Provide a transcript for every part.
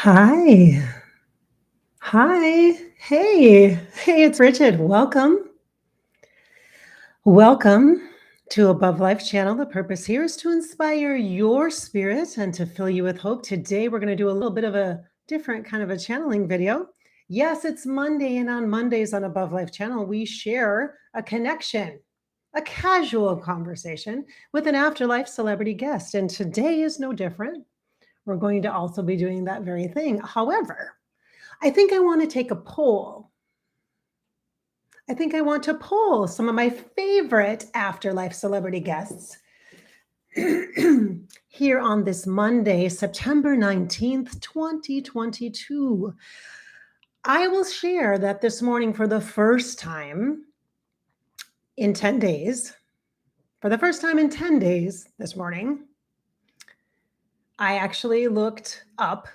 Hi. Hi. Hey. Hey, it's Bridgette. Welcome. Welcome to Above Life Channel. The purpose here is to inspire your spirit and to fill you with hope. Today, we're going to do a little bit of a different kind of a channeling video. Yes, it's Monday, and on Mondays on Above Life Channel, we share a connection, a casual conversation with an afterlife celebrity guest. And today is no different. We're going to also be doing that very thing. However, I think I want to take a poll. I think I want to poll some of my favorite afterlife celebrity guests here on this Monday, September 19th, 2022. I will share that this morning for the first time in 10 days, this morning, I actually looked up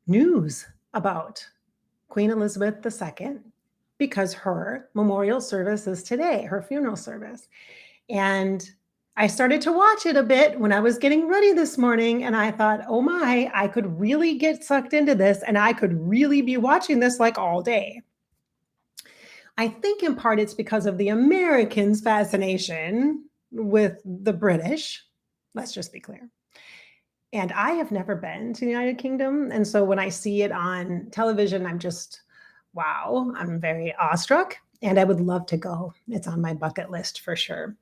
news about Queen Elizabeth II because her memorial service is today, her funeral service. And I started to watch it a bit when I was getting ready this morning, and I thought, oh my, I could really get sucked into this, and I could really be watching this like all day. I think in part it's because of the Americans' fascination with the British. Let's just be clear. And I have never been to the United Kingdom. And so when I see it on television, I'm just, wow, I'm very awestruck. And I would love to go. It's on my bucket list for sure.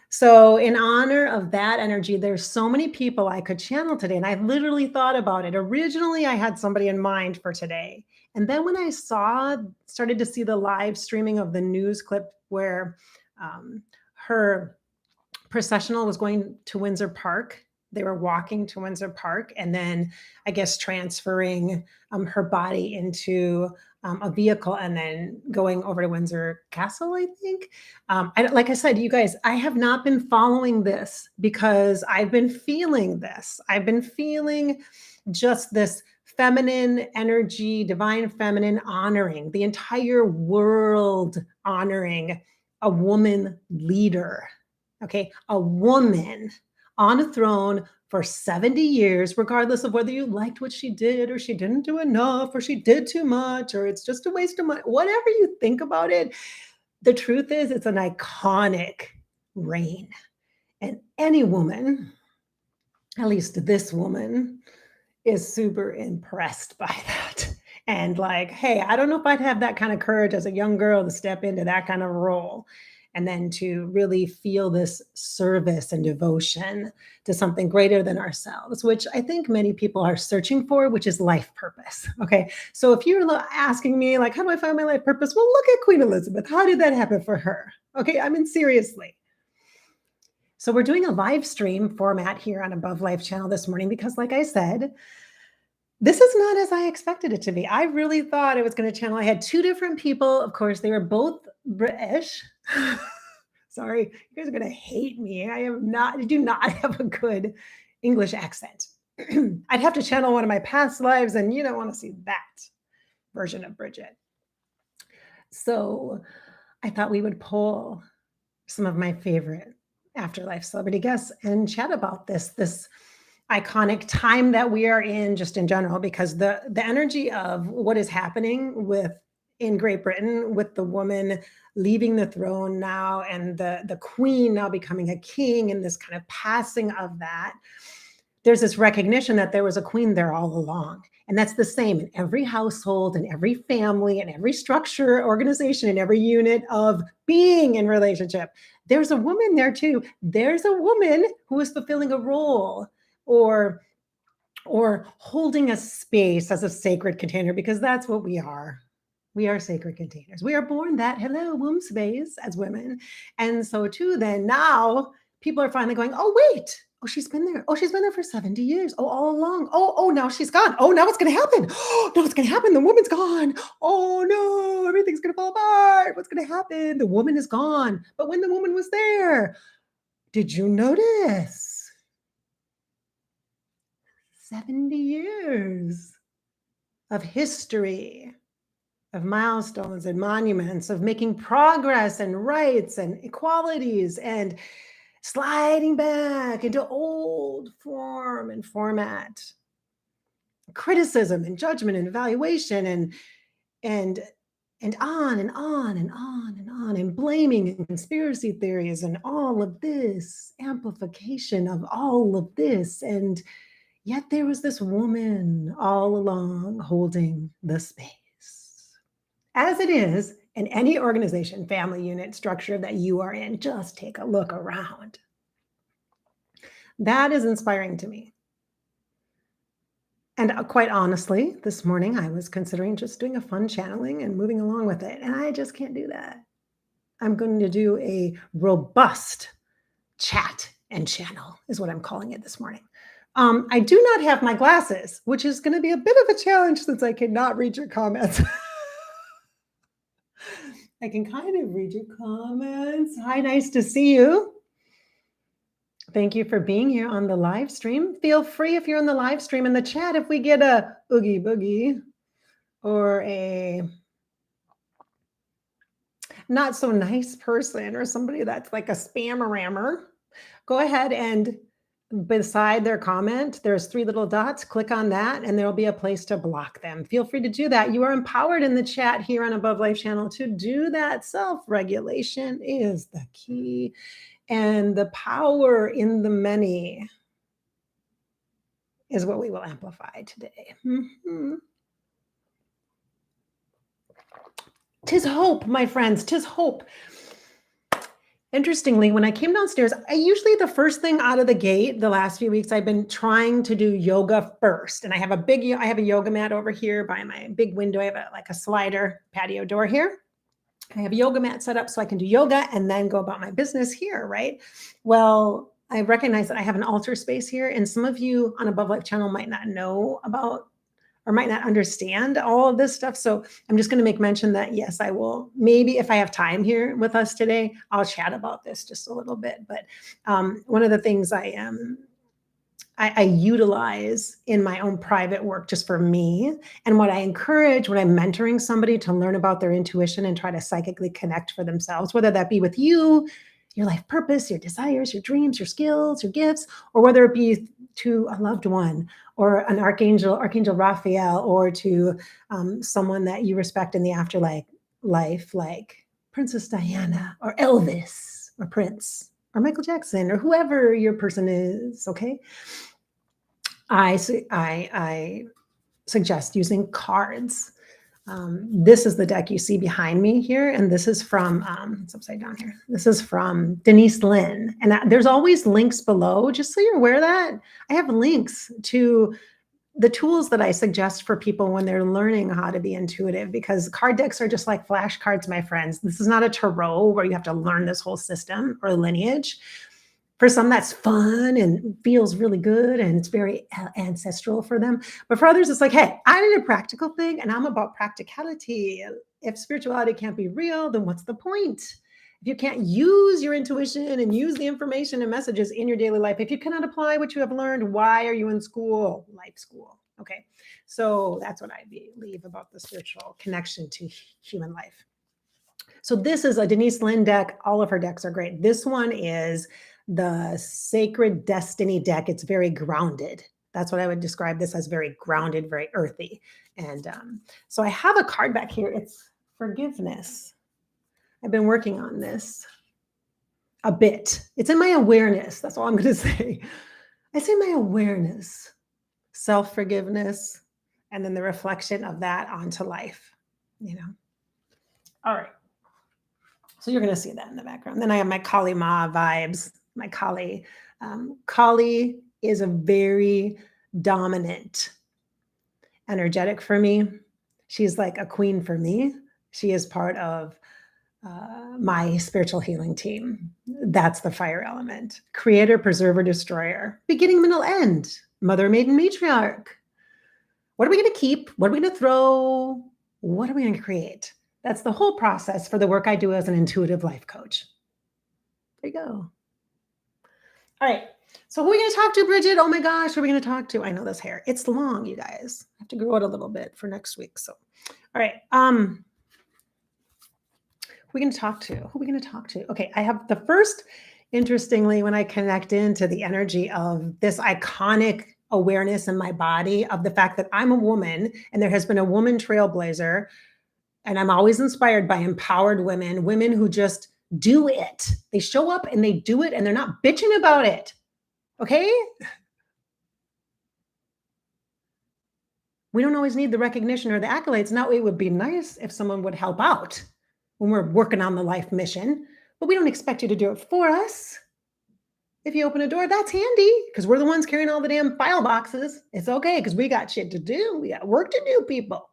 So, in honor of that energy, there's so many people I could channel today. And I literally thought about it. Originally, I had somebody in mind for today. And then when I started to see the live streaming of the news clip where her processional was going to Windsor Park. They were walking to Windsor Park and then, I guess, transferring her body into a vehicle and then going over to Windsor Castle, I think. Like I said, you guys, I have not been following this because I've been feeling this. I've been feeling just this feminine energy, divine feminine honoring, the entire world honoring a woman leader. Okay, a woman on a throne for 70 years, regardless of whether you liked what she did or she didn't do enough or she did too much or it's just a waste of money, whatever you think about it, the truth is it's an iconic reign. And any woman, at least this woman, is super impressed by that. And like, hey, I don't know if I'd have that kind of courage as a young girl to step into that kind of role and then to really feel this service and devotion to something greater than ourselves, which I think many people are searching for, which is life purpose. Okay. So if you're asking me, like, how do I find my life purpose? Well, look at Queen Elizabeth. How did that happen for her? Okay. I mean, seriously. So we're doing a live stream format here on Above Life channel this morning because, like I said, this is not as I expected it to be. I really thought it was going to channel. I had two different people. Of course, they were both British. Sorry, you guys are going to hate me. I do not have a good English accent. I'd have to channel one of my past lives, and you don't want to see that version of Bridgette. So I thought we would poll some of my favorite afterlife celebrity guests and chat about this iconic time that we are in just in general, because the energy of what is happening in Great Britain with the woman leaving the throne now and the queen now becoming a king and this kind of passing of that, there's this recognition that there was a queen there all along. And that's the same in every household and every family and every structure, organization, and every unit of being in relationship. There's a woman there too. There's a woman who is fulfilling a role or holding a space as a sacred container, because that's what we are. We are sacred containers. We are born that, hello, womb space as women. And so too, then now people are finally going, oh, wait. Oh, she's been there. Oh, she's been there for 70 years. Oh, all along. Oh, now she's gone. Oh, now what's going to happen? Oh, no, what's going to happen? The woman's gone. Oh, no, everything's going to fall apart. What's going to happen? The woman is gone. But when the woman was there, did you notice? 70 years of history, of milestones and monuments, of making progress and rights and equalities and sliding back into old form and format. criticism and judgment and evaluation and and on and on and on and on and blaming and conspiracy theories and all of this amplification of all of this. And yet there was this woman all along holding the space. As it is in any organization, family unit structure that you are in, just take a look around. That is inspiring to me. And quite honestly, this morning I was considering just doing a fun channeling and moving along with it. And I just can't do that. I'm going to do a robust chat and channel, is what I'm calling it this morning. I do not have my glasses, which is going to be a bit of a challenge since I cannot read your comments. I can kind of read your comments. Hi, nice to see you. Thank you for being here on the live stream. Feel free if you're in the live stream in the chat, if we get a oogie boogie or a not so nice person or somebody that's like a spammer, go ahead and beside their comment, there's 3 little dots. Click on that and there'll be a place to block them. Feel free to do that. You are empowered in the chat here on Above Life channel to do that. Self-regulation is the key. And the power in the many is what we will amplify today. Tis hope, my friends, tis hope. Interestingly, when I came downstairs, I usually the first thing out of the gate, the last few weeks, I've been trying to do yoga first. And I have a yoga mat over here by my big window. I have like a slider patio door here. I have a yoga mat set up so I can do yoga and then go about my business here, right? Well, I recognize that I have an altar space here, and some of you on Above Life channel might not know about or might not understand all of this stuff. So I'm just going to make mention that, yes, I will, maybe if I have time here with us today, I'll chat about this just a little bit. But one of the things I utilize in my own private work just for me, and what I encourage when I'm mentoring somebody to learn about their intuition and try to psychically connect for themselves, whether that be with you, your life purpose, your desires, your dreams, your skills, your gifts, or whether it be to a loved one or an Archangel Raphael, or to someone that you respect in the afterlife, like Princess Diana or Elvis or Prince or Michael Jackson or whoever your person is, okay? I suggest using cards. This is the deck you see behind me here, and this is from, it's upside down here. This is from Denise Linn, and there's always links below, just so you're aware of that. I have links to the tools that I suggest for people when they're learning how to be intuitive, because card decks are just like flashcards, my friends. This is not a tarot where you have to learn this whole system or lineage. For some, that's fun and feels really good and it's very ancestral for them. But for others, it's like, hey, I need a practical thing and I'm about practicality. If spirituality can't be real, then what's the point? If you can't use your intuition and use the information and messages in your daily life, if you cannot apply what you have learned, why are you in school? Life school. Okay. So that's what I believe about the spiritual connection to human life. So this is a Denise Linn deck. All of her decks are great. This one is the Sacred Destiny deck. It's very grounded. That's what I would describe this as, very grounded, very earthy. And so I have a card back here. It's forgiveness. I've been working on this a bit. It's in my awareness. That's all I'm going to say. I say my awareness, self-forgiveness, and then the reflection of that onto life, you know. All right. So you're going to see that in the background. Then I have my Kali Ma vibes. My Kali. Kali is a very dominant energetic for me. She's like a queen for me. She is part of my spiritual healing team. That's the fire element. Creator, preserver, destroyer. Beginning, middle, end. Mother, maiden, matriarch. What are we going to keep? What are we going to throw? What are we going to create? That's the whole process for the work I do as an intuitive life coach. There you go. All right. So who are we going to talk to, Bridgette? Oh my gosh, who are we going to talk to? I know this hair. It's long, you guys. I have to grow it a little bit for next week. So, all right. Who are we going to talk to? Who are we going to talk to? Okay. I have the first, interestingly, when I connect into the energy of this iconic awareness in my body of the fact that I'm a woman and there has been a woman trailblazer. And I'm always inspired by empowered women, women who just do it. They show up and they do it and they're not bitching about it. Okay? We don't always need the recognition or the accolades. Now, it would be nice if someone would help out when we're working on the life mission, but we don't expect you to do it for us. If you open a door, that's handy because we're the ones carrying all the damn file boxes. It's okay because we got shit to do. We got work to do, people.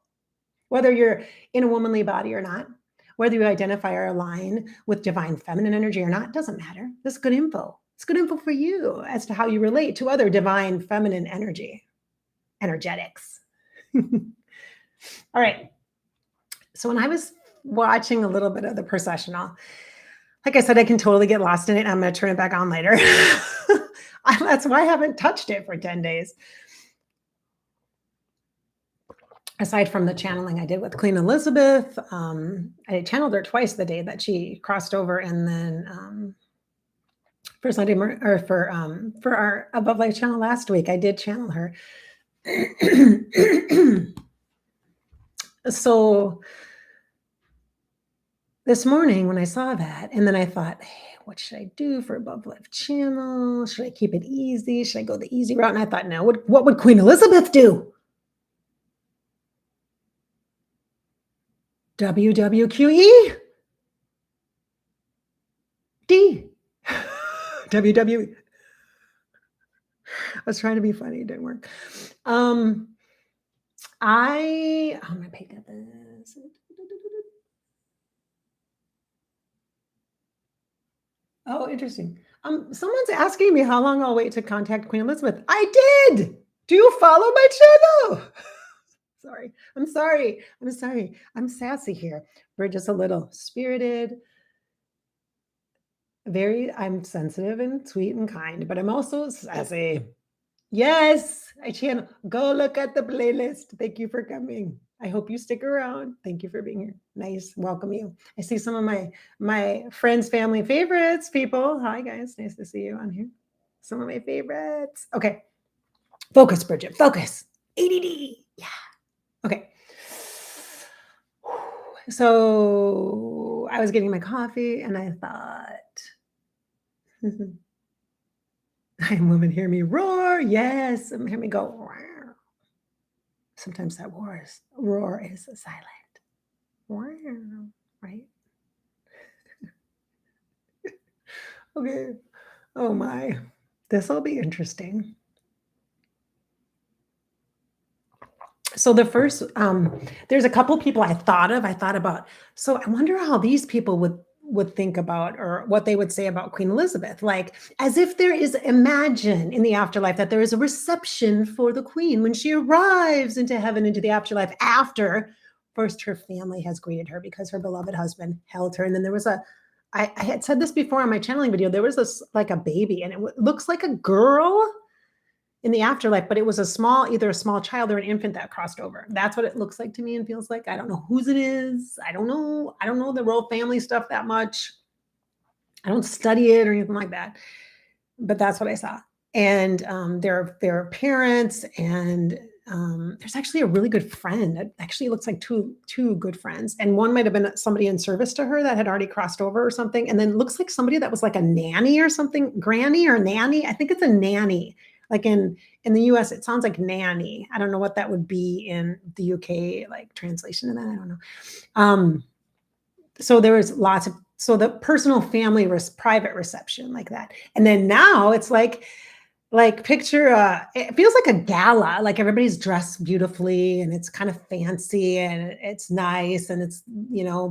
Whether you're in a womanly body or not, whether you identify or align with divine feminine energy or not, doesn't matter. This is good info. It's good info for you as to how you relate to other divine feminine energetics. All right. So when I was watching a little bit of the processional, like I said, I can totally get lost in it. I'm going to turn it back on later. That's why I haven't touched it for 10 days. Aside from the channeling I did with Queen Elizabeth, I channeled her twice the day that she crossed over, and then for Sunday or for our Above Life channel last week, I did channel her. So this morning when I saw that, and then I thought, hey, what should I do for Above Life channel? Should I keep it easy? Should I go the easy route? And I thought, no, what would Queen Elizabeth do? WWQE? D. WWE. I was trying to be funny. It didn't work. I'm going to pick up this. Oh, interesting. Someone's asking me how long I'll wait to contact Queen Elizabeth. I did. Do you follow my channel? Sorry. I'm sorry. I'm sassy here. We're just a little spirited. I'm sensitive and sweet and kind, but I'm also sassy. Yes, I channel. Go look at the playlist. Thank you for coming. I hope you stick around. Thank you for being here. Nice. Welcome you. I see some of my friends, family, favorites, people. Hi, guys. Nice to see you on here. Some of my favorites. Okay. Focus, Bridgette. Focus. ADD. Yeah. Okay. So I was getting my coffee and I thought, I'm women hear me roar. Yes. Hear me go. Roar. Sometimes that roar is silent. Roar, right? Okay. Oh my. This will be interesting. So the first, there's a couple people I thought about. So I wonder how these people would think about, or what they would say about Queen Elizabeth, like as if there is, imagine in the afterlife that there is a reception for the Queen when she arrives into heaven, into the afterlife, after first her family has greeted her because her beloved husband held her. And then there was I had said this before on my channeling video, there was like a baby, and it looks like a girl in the afterlife, but it was either a small child or an infant that crossed over. That's what it looks like to me and feels like. I don't know whose it is. I don't know the royal family stuff that much. I don't study it or anything like that, but that's what I saw. And their parents, and there's actually a really good friend. It actually looks like two good friends, and one might have been somebody in service to her that had already crossed over or something, and then looks like somebody that was like a nanny or something, granny or nanny. I think it's a nanny. Like in the US, it sounds like nanny. I don't know what that would be in the UK, like translation of that. I don't know. So there was so the personal family private reception like that. And then now it's like picture, it feels like a gala, like everybody's dressed beautifully and it's kind of fancy and it's nice and it's,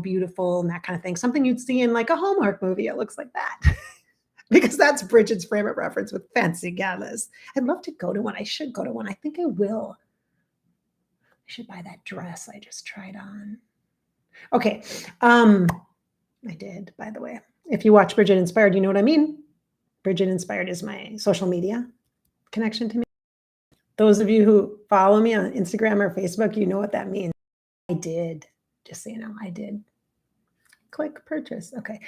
beautiful and that kind of thing. Something you'd see in like a Hallmark movie. It looks like that. Because that's Bridgette's frame of reference with fancy galas. I'd love to go to one. I should go to one. I think I will. I should buy that dress I just tried on. Okay. I did, by the way. If you watch Bridgette Inspired, you know what I mean. Bridgette Inspired is my social media connection to me. Those of you who follow me on Instagram or Facebook, you know what that means. I did. Just so you know, I did. Click purchase. Okay.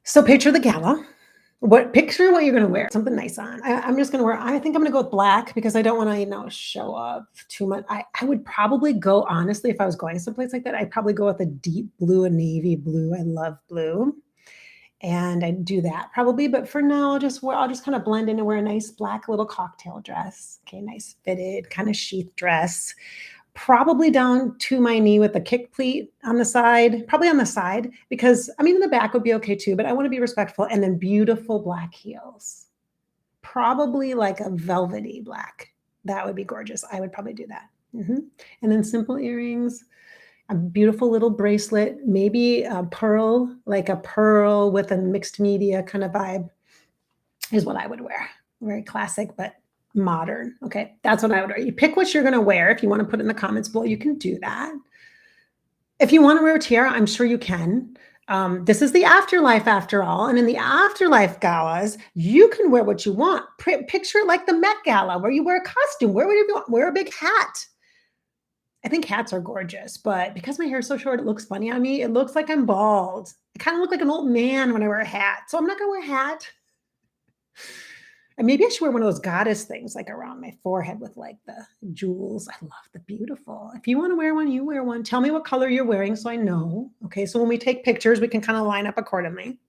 So picture the gala. Picture what you're gonna wear, something nice on. I'm just gonna wear I think I'm gonna go with black because I don't wanna, show off too much. I would probably go honestly, if I was going someplace like that, I'd probably go with a deep blue and navy blue. I love blue, and I'd do that probably, but for now, I'll just kinda blend in and wear a nice black little cocktail dress. Okay, nice fitted, kinda sheath dress. Probably down to my knee with a kick pleat on the side, probably on the side, because I mean, in the back would be okay too, but I want to be respectful. And then beautiful black heels, probably like a velvety black. That would be gorgeous. I would probably do that. And then simple earrings, a beautiful little bracelet, maybe a pearl, like a pearl with a mixed media kind of vibe is what I would wear. Very classic, but modern. Okay. That's what I would wear. You pick what you're going to wear. If you want to put in the comments below, you can do that. If you want to wear a tiara, I'm sure you can. This is the afterlife after all. And in the afterlife galas, you can wear what you want. Picture it like the Met Gala where you wear a costume, wear whatever you want, wear a big hat. I think hats are gorgeous, but because my hair is so short, it looks funny on me. It looks like I'm bald. I kind of look like an old man when I wear a hat. So I'm not going to wear a hat. And maybe I should wear one of those goddess things like around my forehead with like the jewels. I love the beautiful. If you want to wear one, you wear one. Tell me what color you're wearing so I know. Okay, so when we take pictures, we can kind of line up accordingly.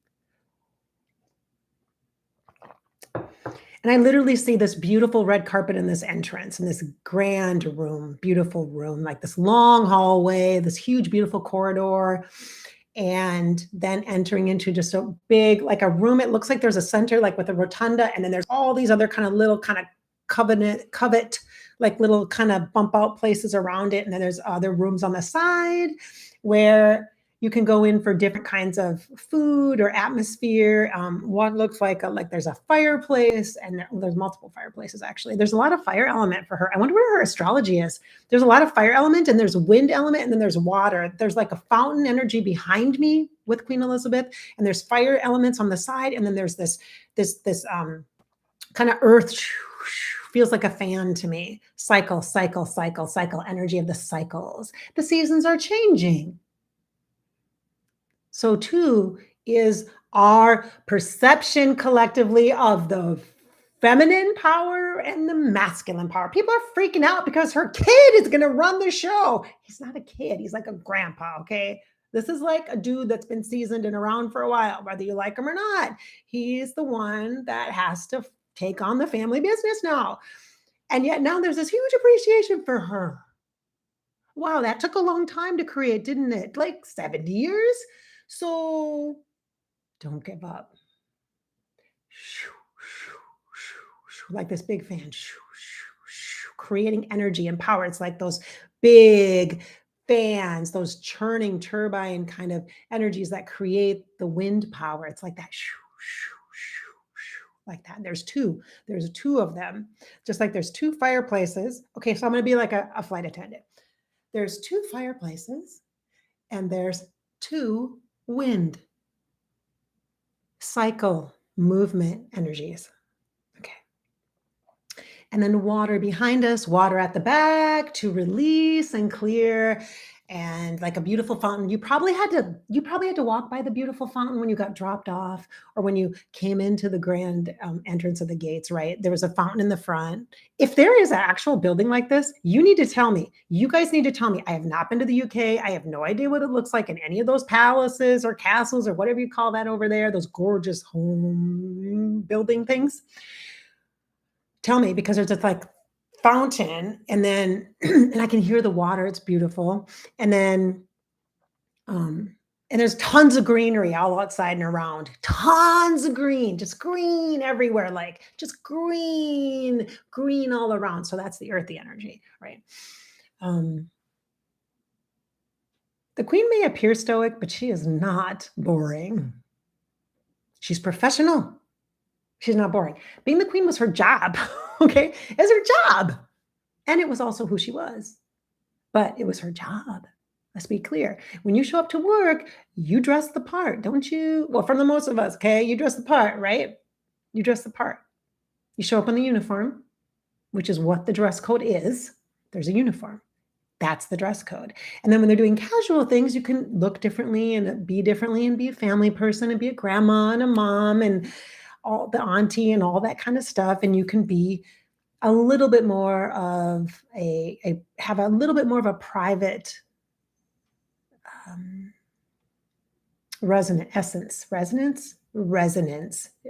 And I literally see this beautiful red carpet in this entrance, in this grand room, beautiful room, like this long hallway, this huge, beautiful corridor, and then entering into just a big, like a room. It looks like there's a center, like with a rotunda, and then there's all these other kind of little kind of covet, like little kind of bump out places around it. And then there's other rooms on the side where you can go in for different kinds of food or atmosphere. One looks like there's a fireplace, and there's multiple fireplaces actually. There's a lot of fire element for her. I wonder where her astrology is. There's a lot of fire element, and there's a wind element, and then there's water. There's like a fountain energy behind me with Queen Elizabeth, and there's fire elements on the side, and then there's this kind of earth. Feels like a fan to me. Cycle energy of the cycles. The seasons are changing. So too is our perception collectively of the feminine power and the masculine power. People are freaking out because her kid is going to run the show. He's not a kid. He's like a grandpa. Okay. This is like a dude that's been seasoned and around for a while, whether you like him or not. He's the one that has to take on the family business now. And yet now there's this huge appreciation for her. Wow, that took a long time to create, didn't it? Like 70 years? So don't give up. Like this big fan, creating energy and power. It's like those big fans, those churning turbine kind of energies that create the wind power. It's like that, like that. There's two of them, just like there's two fireplaces. Okay, so I'm going to be like a flight attendant. There's two fireplaces, and there's two wind cycle movement energies. Okay. And then water behind us, water at the back to release and clear, and like a beautiful fountain. You probably had to walk by the beautiful fountain when you got dropped off, or when you came into the grand entrance of the gates, right? There was a fountain in the front. If there is an actual building like this, you need to tell me. You guys need to tell me. I have not been to the UK. I have no idea what it looks like in any of those palaces or castles or whatever you call that over there, those gorgeous home building things. Tell me, because there's just like fountain, and then and I can hear the water. It's beautiful. And then and there's tons of greenery all outside and around. Tons of green, just green everywhere, like just green all around. So that's the earthy energy, right? The queen may appear stoic, but she is not boring. She's professional. She's not boring. Being the queen was her job, okay? It's her job. And it was also who she was. But it was her job. Let's be clear. When you show up to work, you dress the part, don't you? Well, for the most of us, okay? You dress the part, right? You dress the part. You show up in the uniform, which is what the dress code is. There's a uniform. That's the dress code. And then when they're doing casual things, you can look differently and be differently and be a family person and be a grandma and a mom and all the auntie and all that kind of stuff. And you can be a little bit more of have a little bit more of a private resonance.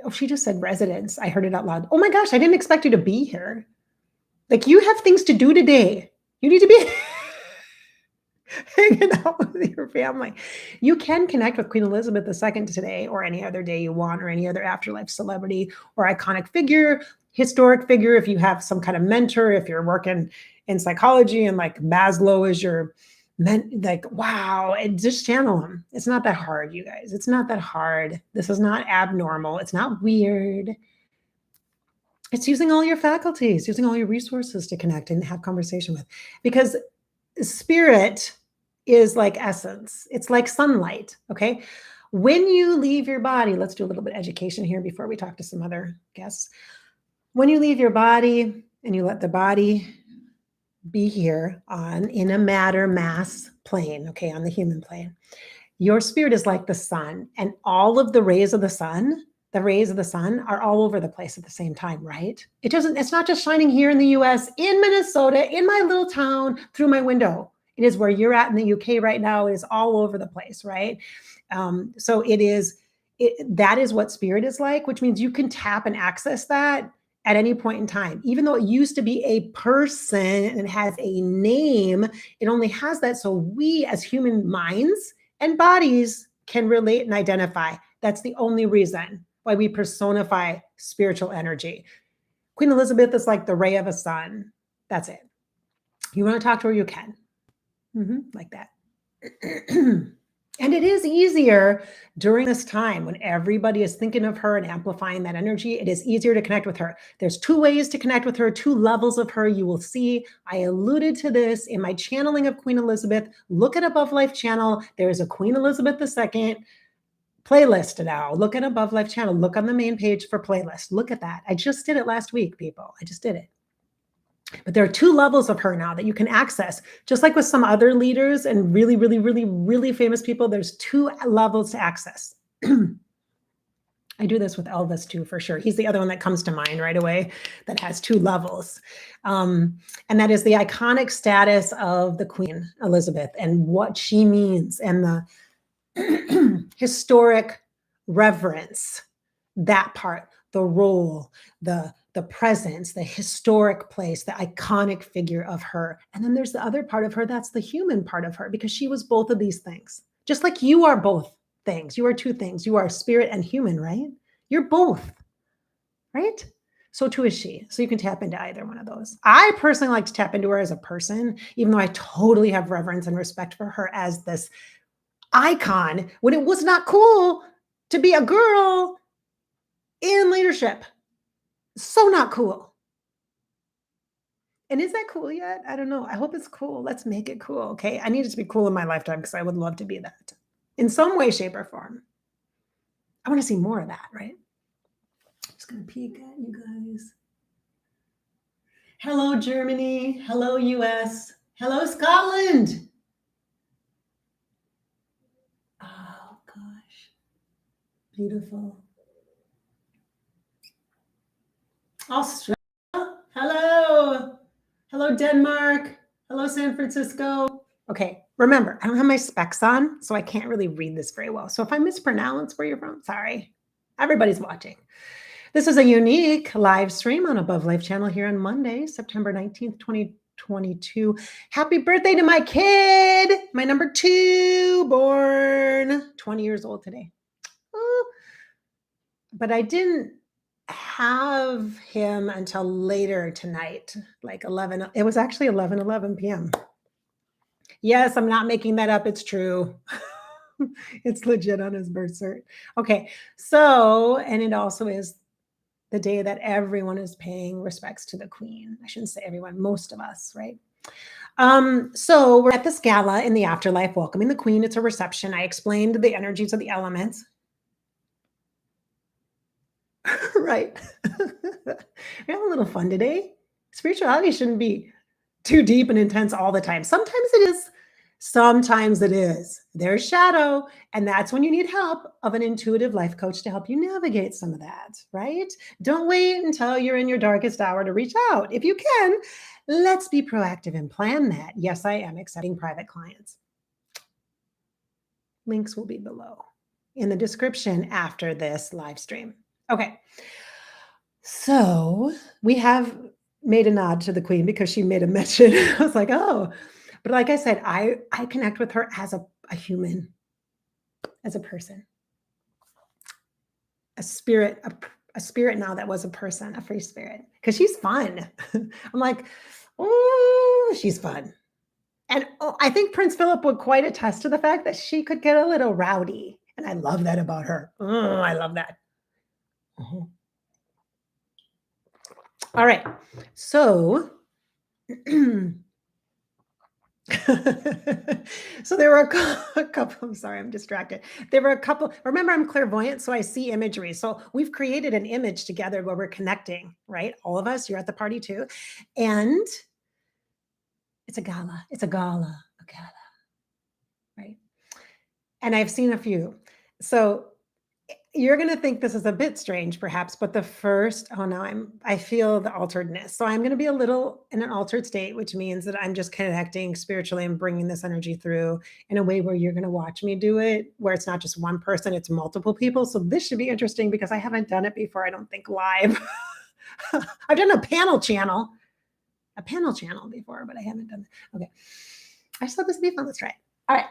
Oh, she just said residence. I heard it out loud. Oh my gosh, I didn't expect you to be here. Like, you have things to do today. You need to be hanging out with your family. You can connect with Queen Elizabeth II today, or any other day you want, or any other afterlife celebrity or iconic figure, historic figure. If you have some kind of mentor, if you're working in psychology and like Maslow is your like, wow, and just channel them. It's not that hard, you guys. It's not that hard. This is not abnormal. It's not weird. It's using all your faculties, using all your resources to connect and have conversation with, because spirit is like essence. It's like sunlight. Okay. When you leave your body, let's do a little bit of education here before we talk to some other guests. When you leave your body and you let the body be here in a matter mass plane, okay, on the human plane, your spirit is like the sun, and all of the rays of the sun are all over the place at the same time, right? It's not just shining here in the US, in Minnesota, in my little town, through my window. It is where you're at in the UK right now. It is all over the place, right? So that is what spirit is like, which means you can tap and access that at any point in time. Even though it used to be a person and it has a name, it only has that so we as human minds and bodies can relate and identify. That's the only reason why we personify spiritual energy. Queen Elizabeth is like the ray of a sun. That's it. You want to talk to her, you can. Like that. And it is easier during this time when everybody is thinking of her and amplifying that energy. It is easier to connect with her. There's 2 ways to connect with her, 2 levels of her. You will see, I alluded to this in my channeling of Queen Elizabeth. Look at Above Life channel. There is a Queen Elizabeth II playlist now. Look at Above Life channel. Look on the main page for playlist. Look at that. I just did it last week, people. I just did it. But there are 2 levels of her now that you can access. Just like with some other leaders and really, really, really, really famous people, there's 2 levels to access. I do this with Elvis too, for sure. He's the other one that comes to mind right away that has 2 levels. And that is the iconic status of the Queen Elizabeth and what she means, and the historic reverence, that part, the role, the presence, the historic place, the iconic figure of her. And then there's the other part of her, that's the human part of her, because she was both of these things. Just like you are both things. You are 2 things. You are spirit and human, right? You're both, right? So too is she. So you can tap into either one of those. I personally like to tap into her as a person, even though I totally have reverence and respect for her as this icon when it was not cool to be a girl in leadership. So not cool. And is that cool yet? I don't know. I hope it's cool. Let's make it cool. Okay. I need it to be cool in my lifetime because I would love to be that in some way, shape, or form. I want to see more of that, right? Just going to peek at you guys. Hello, Germany. Hello, US. Hello, Scotland. Oh, gosh. Beautiful. Australia. Hello. Hello, Denmark. Hello, San Francisco. Okay, remember, I don't have my specs on, so I can't really read this very well. So if I mispronounce where you're from, sorry. Everybody's watching. This is a unique live stream on Above Life channel here on Monday, September 19th, 2022. Happy birthday to my kid, my number 2, born 20 years old today. Oh, but I didn't have him until later tonight, like 11. It was actually 11 p.m. Yes, I'm not making that up. It's true. It's legit on his birth cert. Okay. So, and it also is the day that everyone is paying respects to the Queen. I shouldn't say everyone, most of us, right? So we're at this gala in the afterlife, welcoming the Queen. It's a reception. I explained the energies of the elements. Right. We're having a little fun today. Spirituality shouldn't be too deep and intense all the time. Sometimes it is. Sometimes it is. There's shadow. And that's when you need help of an intuitive life coach to help you navigate some of that, right? Don't wait until you're in your darkest hour to reach out. If you can, let's be proactive and plan that. Yes, I am accepting private clients. Links will be below in the description after this live stream. Okay. So we have made a nod to the queen because she made a mention. I was like, oh, but like I said, I connect with her as a human, as a person, a spirit, a spirit now that was a person, a free spirit, because she's fun. I'm like, oh, she's fun. And I think Prince Philip would quite attest to the fact that she could get a little rowdy. And I love that about her. Oh, I love that. Uh-huh. All right. So, so there were a couple, I'm sorry, I'm distracted. There were a couple, remember I'm clairvoyant, so I see imagery. So we've created an image together where we're connecting, right? All of us, you're at the party too. And it's a gala, a gala, right? And I've seen a few. So you're going to think this is a bit strange perhaps, but the first, oh no, I feel the alteredness. So I'm going to be a little in an altered state, which means that I'm just connecting spiritually and bringing this energy through in a way where you're going to watch me do it, where it's not just one person, it's multiple people. So this should be interesting because I haven't done it before. I don't think live. I've done a panel channel before, but I haven't done it. Okay. I just thought this would be fun. Let's try it. All right.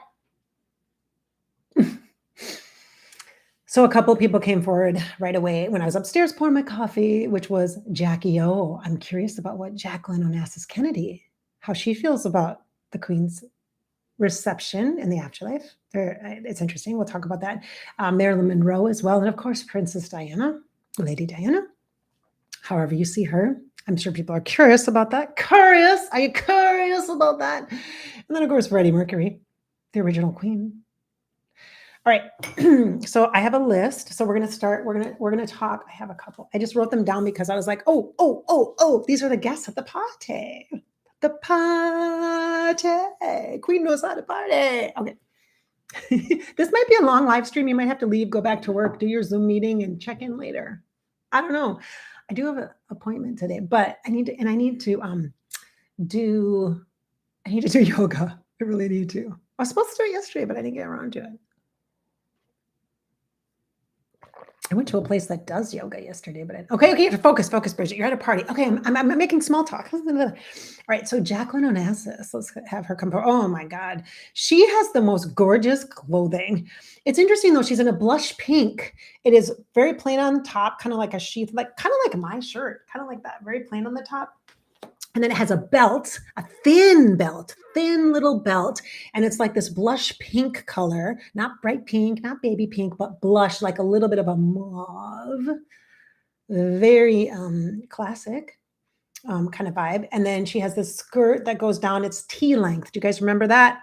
So a couple people came forward right away when I was upstairs pouring my coffee, which was Jackie O. I'm curious about what Jacqueline Onassis Kennedy, how she feels about the Queen's reception in the afterlife. It's interesting. We'll talk about that. Marilyn Monroe as well. And of course, Princess Diana, Lady Diana, however you see her. I'm sure people are curious about that. Curious? Are you curious about that? And then of course, Freddie Mercury, the original Queen. All right. So I have a list. So we're going to start. We're going to talk. I have a couple. I just wrote them down because I was like, oh, these are the guests at the party. The party. Queen knows how to party. Okay. This might be a long live stream. You might have to leave, go back to work, do your Zoom meeting and check in later. I don't know. I do have an appointment today, but I need to do yoga. I really need to. I was supposed to do it yesterday, but I didn't get around to it. I went to a place that does yoga yesterday, but okay, focus, Bridgette. You're at a party. Okay, I'm making small talk. All right, so Jacqueline Onassis, let's have her come. Oh my God, she has the most gorgeous clothing. It's interesting though. She's in a blush pink. It is very plain on top, kind of like a sheath, kind of like my shirt, kind of like that, very plain on the top. And then it has a belt, a thin little belt. And it's like this blush pink color, not bright pink, not baby pink, but blush, like a little bit of a mauve. Very classic kind of vibe. And then she has this skirt that goes down. It's T-length. Do you guys remember that?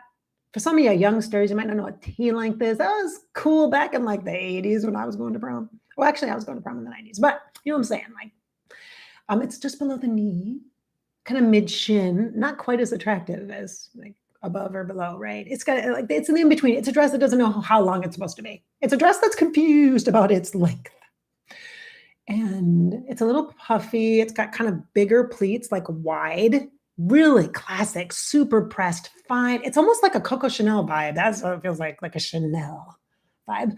For some of you youngsters, you might not know what T-length is. That was cool back in like the 80s when I was going to prom. Well, actually, I was going to prom in the 90s. But you know what I'm saying? Like, it's just below the knee. Kind of mid shin, not quite as attractive as like above or below, right? It's got like it's an in between. It's a dress that doesn't know how long it's supposed to be. It's a dress that's confused about its length. And it's a little puffy. It's got kind of bigger pleats, like wide, really classic, super pressed, fine. It's almost like a Coco Chanel vibe. That's what it feels like a Chanel vibe.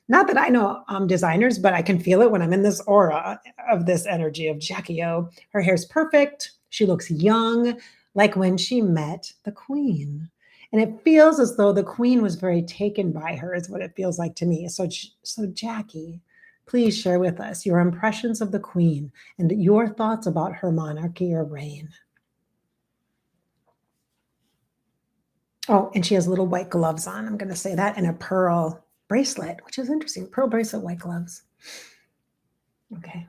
Not that I know designers, but I can feel it when I'm in this aura of this energy of Jackie O. Her hair's perfect. She looks young, like when she met the Queen. And it feels as though the Queen was very taken by her, is what it feels like to me. So Jackie, please share with us your impressions of the Queen and your thoughts about her monarchy or reign. Oh, and she has little white gloves on. I'm going to say that, and a pearl bracelet, which is interesting. Pearl bracelet, white gloves. Okay.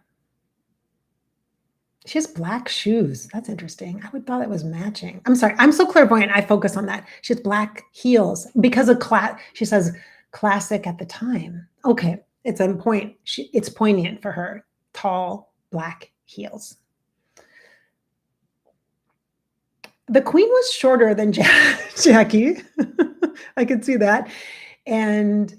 She has black shoes. That's interesting. I would thought it was matching. I'm sorry. I'm so clairvoyant. I focus on that. She has black heels because of she says classic at the time. Okay. It's on point. It's poignant for her. Tall black heels. The queen was shorter than Jackie. I could see that. And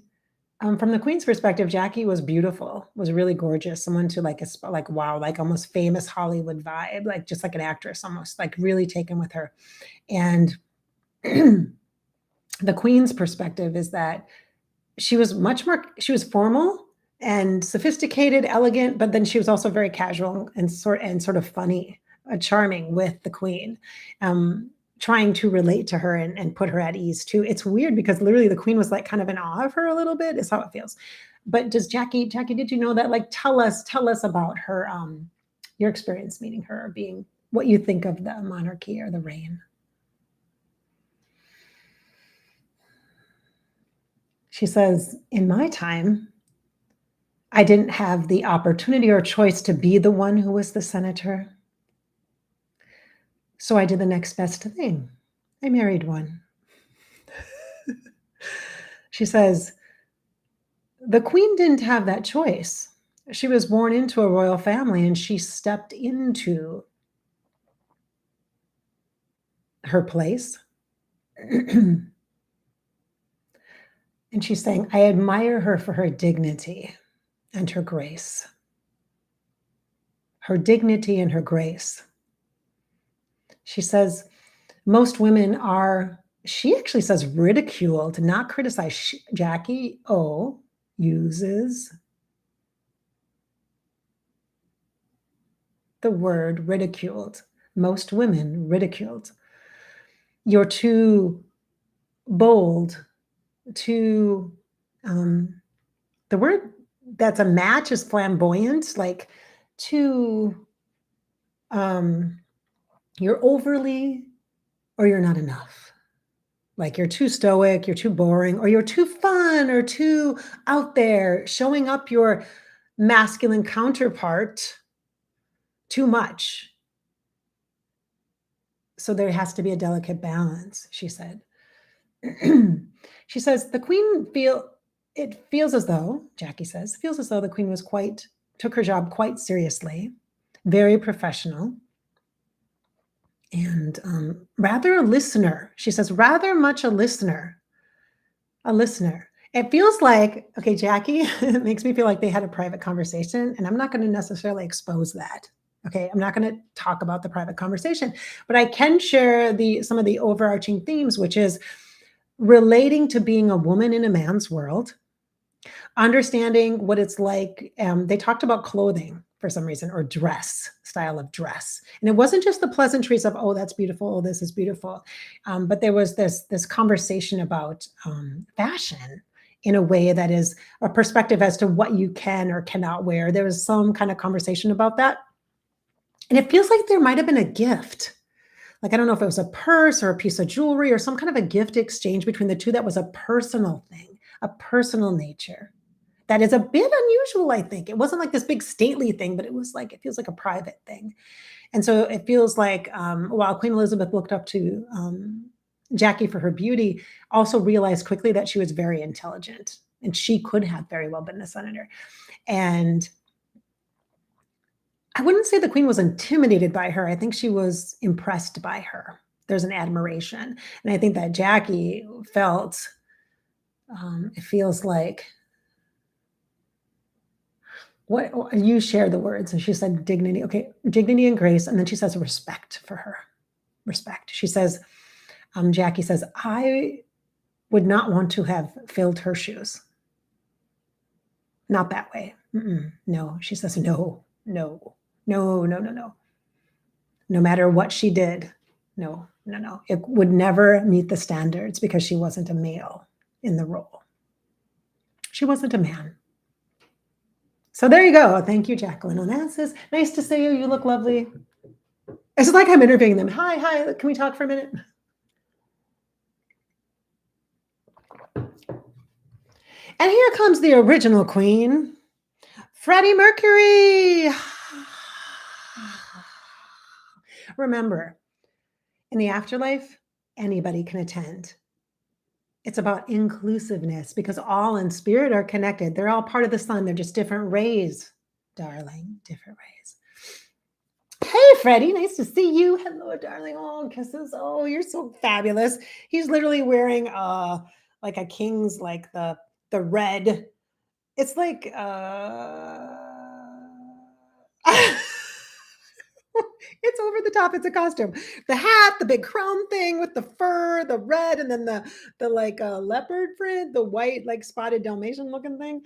from the queen's perspective, Jackie was beautiful, was really gorgeous. Someone to like, like, wow, like almost famous Hollywood vibe, like just like an actress, almost like really taken with her. And the queen's perspective is that she was she was formal and sophisticated, elegant, but then she was also very casual and sort of funny, charming with the queen, trying to relate to her and put her at ease too. It's weird because literally the queen was like kind of in awe of her a little bit, is how it feels. But does Jackie, did you know that? Like, tell us about her, your experience meeting her, or being, what you think of the monarchy or the reign. She says, in my time, I didn't have the opportunity or choice to be the one who was the senator. So I did the next best thing. I married one. She says, the queen didn't have that choice. She was born into a royal family and she stepped into her place. And she's saying, I admire her for her dignity and her grace. Her dignity and her grace. She says, most women are, she actually says, ridiculed, not criticized. Jackie O uses the word ridiculed. Most women ridiculed. You're too bold, too, the word that's a match is flamboyant, like too, you're overly, or you're not enough. Like you're too stoic, you're too boring, or you're too fun, or too out there, showing up your masculine counterpart too much. So there has to be a delicate balance, she said. She says, the queen feels as though, Jackie says, feels as though the queen took her job quite seriously, very professional, and rather a listener. She says, rather much a listener. It feels like, okay, Jackie, it makes me feel like they had a private conversation, and I'm not going to necessarily expose that. Okay, I'm not going to talk about the private conversation, but I can share some of the overarching themes, which is relating to being a woman in a man's world, understanding what it's like. They talked about clothing for some reason, or style of dress. And it wasn't just the pleasantries of, oh, that's beautiful, oh, this is beautiful. But there was this conversation about fashion in a way that is a perspective as to what you can or cannot wear. There was some kind of conversation about that. And it feels like there might have been a gift. Like, I don't know if it was a purse or a piece of jewelry or some kind of a gift exchange between the two that was a personal thing, a personal nature. That is a bit unusual, I think. It wasn't like this big stately thing, but it was like, it feels like a private thing. And so it feels like, while Queen Elizabeth looked up to Jackie for her beauty, also realized quickly that she was very intelligent and she could have very well been a senator. And I wouldn't say the queen was intimidated by her. I think she was impressed by her. There's an admiration. And I think that Jackie felt, it feels like, what you share the words. And she said dignity. Okay, dignity and grace. And then she says respect for her. Respect. She says, Jackie says, I would not want to have filled her shoes. Not that way. No. She says, no. No matter what she did, no. It would never meet the standards because she wasn't a male in the role. She wasn't a man. So there you go. Thank you, Jacqueline. Onassis. Nice to see you. You look lovely. It's like I'm interviewing them. Hi. Can we talk for a minute? And here comes the original queen, Freddie Mercury. Remember, in the afterlife, anybody can attend. It's about inclusiveness because all in spirit are connected. They're all part of the sun. They're just different rays, darling, different rays. Hey, Freddie, nice to see you. Hello, darling. Oh, kisses. Oh, you're so fabulous. He's literally wearing like a king's, like the red. It's like it's over the top. It's a costume. The hat, the big crown thing with the fur, the red, and then the like leopard print, the white like spotted Dalmatian looking thing.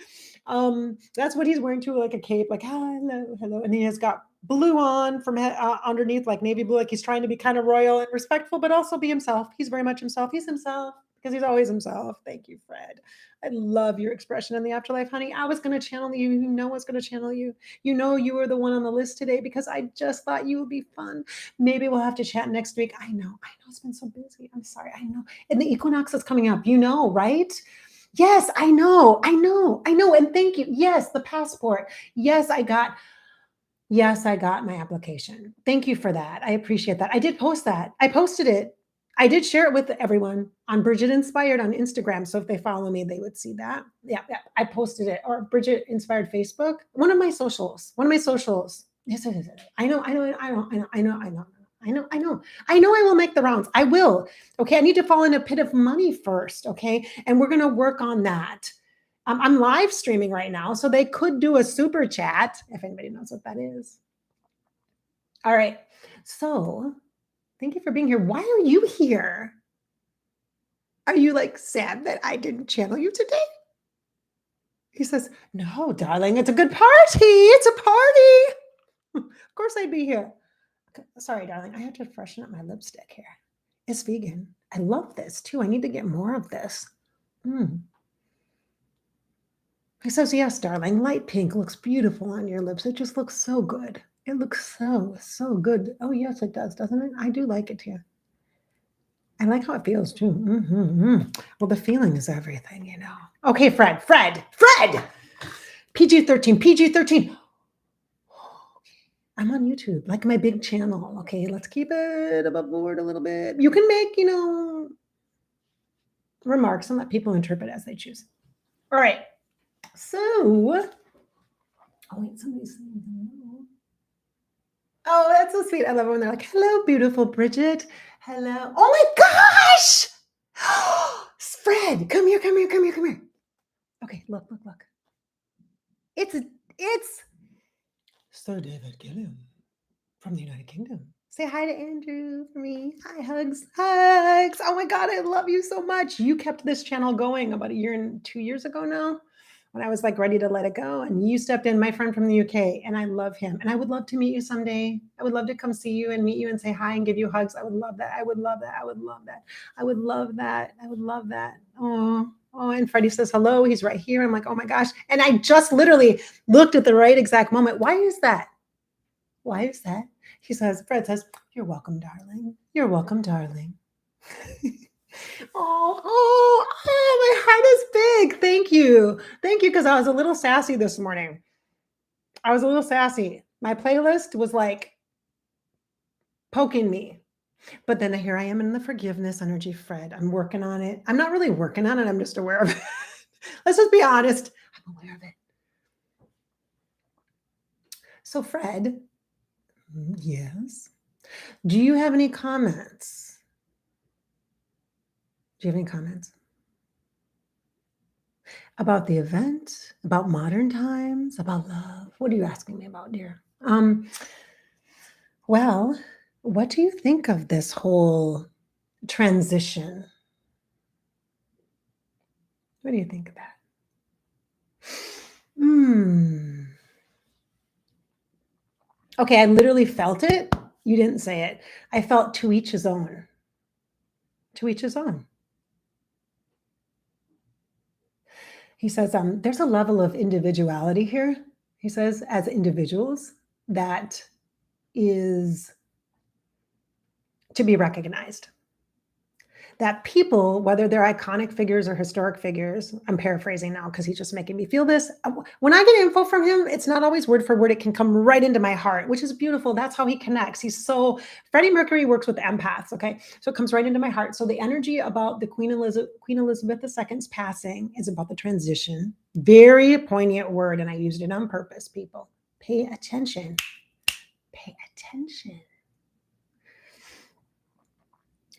That's what he's wearing too, like a cape. Like hello, hello, and he has got blue on from underneath, like navy blue. Like he's trying to be kind of royal and respectful, but also be himself. He's very much himself. He's himself because he's always himself. Thank you, Fred. I love your expression in the afterlife, honey. I was going to channel you. You know what's going to channel you. You know you were the one on the list today because I just thought you would be fun. Maybe we'll have to chat next week. I know it's been so busy. I'm sorry. I know. And the equinox is coming up, you know, right? Yes, I know. And thank you. Yes, the passport. Yes, I got my application. Thank you for that. I appreciate that. I did post that. I posted it. I did share it with everyone on Bridgette Inspired on Instagram. So if they follow me, they would see that. Yeah, I posted it. Or Bridgette Inspired Facebook. One of my socials. Yes, it is. I know. I will make the rounds. I will. Okay. I need to fall in a pit of money first. Okay. And we're going to work on that. I'm live streaming right now, so they could do a super chat if anybody knows what that is. All right. So thank you for being here. Why are you here? Are you like sad that I didn't channel you today? He says, no, darling, it's a good party. It's a party. Of course I'd be here. Okay, sorry, darling. I have to freshen up my lipstick here. It's vegan. I love this too. I need to get more of this. He says, yes, darling, light pink looks beautiful on your lips. It just looks so good. It looks so good. Oh, yes, it does, doesn't it? I do like it too. I like how it feels too. Well, the feeling is everything, you know. Okay, Fred. PG-13. I'm on YouTube, like my big channel. Okay, let's keep it above board a little bit. You can make, remarks and let people interpret as they choose. All right. So, oh wait, somebody's saying hello. Oh, that's so sweet. I love it when they're like, hello, beautiful Bridgette. Hello. Oh my gosh! Fred, come here. Okay, look. It's Sir David Gilliam from the United Kingdom. Say hi to Andrew for me. Hi, hugs. Oh my God, I love you so much. You kept this channel going about 1 year and 2 years ago now, when I was like ready to let it go. And you stepped in, my friend from the UK, and I love him. And I would love to meet you someday. I would love to come see you and meet you and say hi and give you hugs. I would love that. Oh, and Freddie says hello. He's right here. I'm like, oh my gosh. And I just literally looked at the right exact moment. Why is that? Fred says, you're welcome, darling. Oh, my heart is big. Thank you. Because I was a little sassy this morning. My playlist was like poking me. But then here I am in the forgiveness energy, Fred. I'm working on it. I'm not really working on it. I'm just aware of it. Let's just be honest. I'm aware of it. So, Fred, yes. Do you have any comments? About the event, about modern times, about love? What are you asking me about, dear? Well, what do you think of this whole transition? What do you think of that? Okay, I literally felt it. You didn't say it. I felt to each his own. He says, there's a level of individuality here, he says, as individuals that is to be recognized. That people, whether they're iconic figures or historic figures, I'm paraphrasing now because he's just making me feel this. When I get info from him, it's not always word for word. It can come right into my heart, which is beautiful. That's how he connects. Freddie Mercury works with empaths, okay? So it comes right into my heart. So the energy about the Queen Elizabeth II's passing is about the transition. Very poignant word, and I used it on purpose, people. Pay attention. pay attention,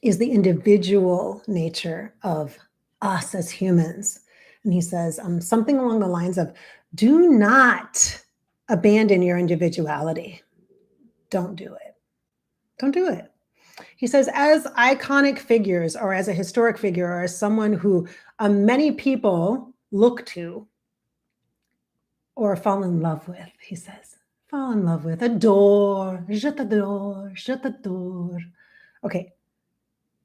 is the individual nature of us as humans. And he says something along the lines of, do not abandon your individuality. Don't do it. Don't do it. He says, as iconic figures or as a historic figure or as someone who many people look to or fall in love with, he says, fall in love with, adore, je t'adore, je t'adore. Okay,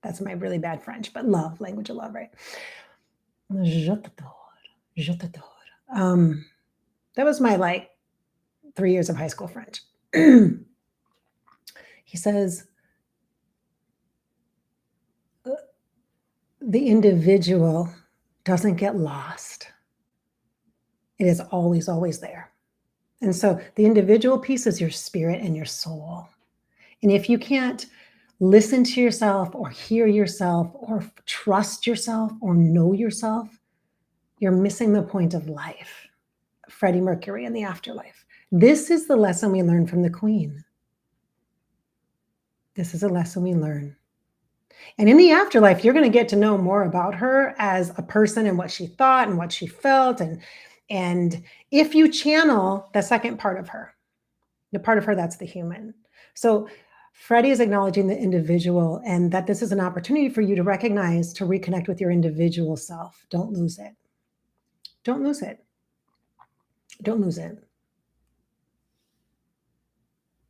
that's my really bad French, but love, language of love, right? Je t'adore, je t'adore. That was my 3 years of high school French. He says, the individual doesn't get lost. It is always, always there. And so the individual piece is your spirit and your soul. And if you can't listen to yourself or hear yourself or trust yourself or know yourself, you're missing the point of life. Freddie Mercury and the Afterlife. This is the lesson we learn from the Queen. This is a lesson we learn. And in the afterlife, you're going to get to know more about her as a person and what she thought and what she felt. And if you channel the second part of her, the part of her that's the human. So Freddie is acknowledging the individual and that this is an opportunity for you to recognize, to reconnect with your individual self. Don't lose it. Don't lose it. Don't lose it.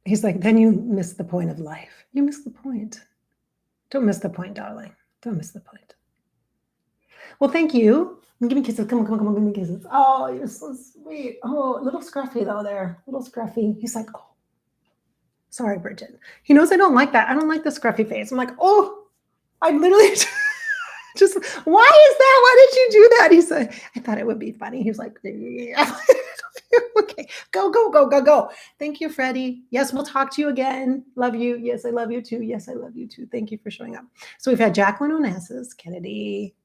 He's like, then you miss the point of life. You miss the point. Don't miss the point, darling. Don't miss the point. Well, thank you. Give me kisses. Come on, give me kisses. Oh, you're so sweet. Oh, a little scruffy though there. A little scruffy. He's like, oh, sorry, Bridgette. He knows I don't like that. I don't like the scruffy face. I'm like, oh, I literally just, why is that? Why did you do that? He said, I thought it would be funny. He was like, yeah. Okay, go. Thank you, Freddie. Yes, we'll talk to you again. Love you. Yes, I love you too. Yes, I love you too. Thank you for showing up. So we've had Jacqueline Onassis, Kennedy.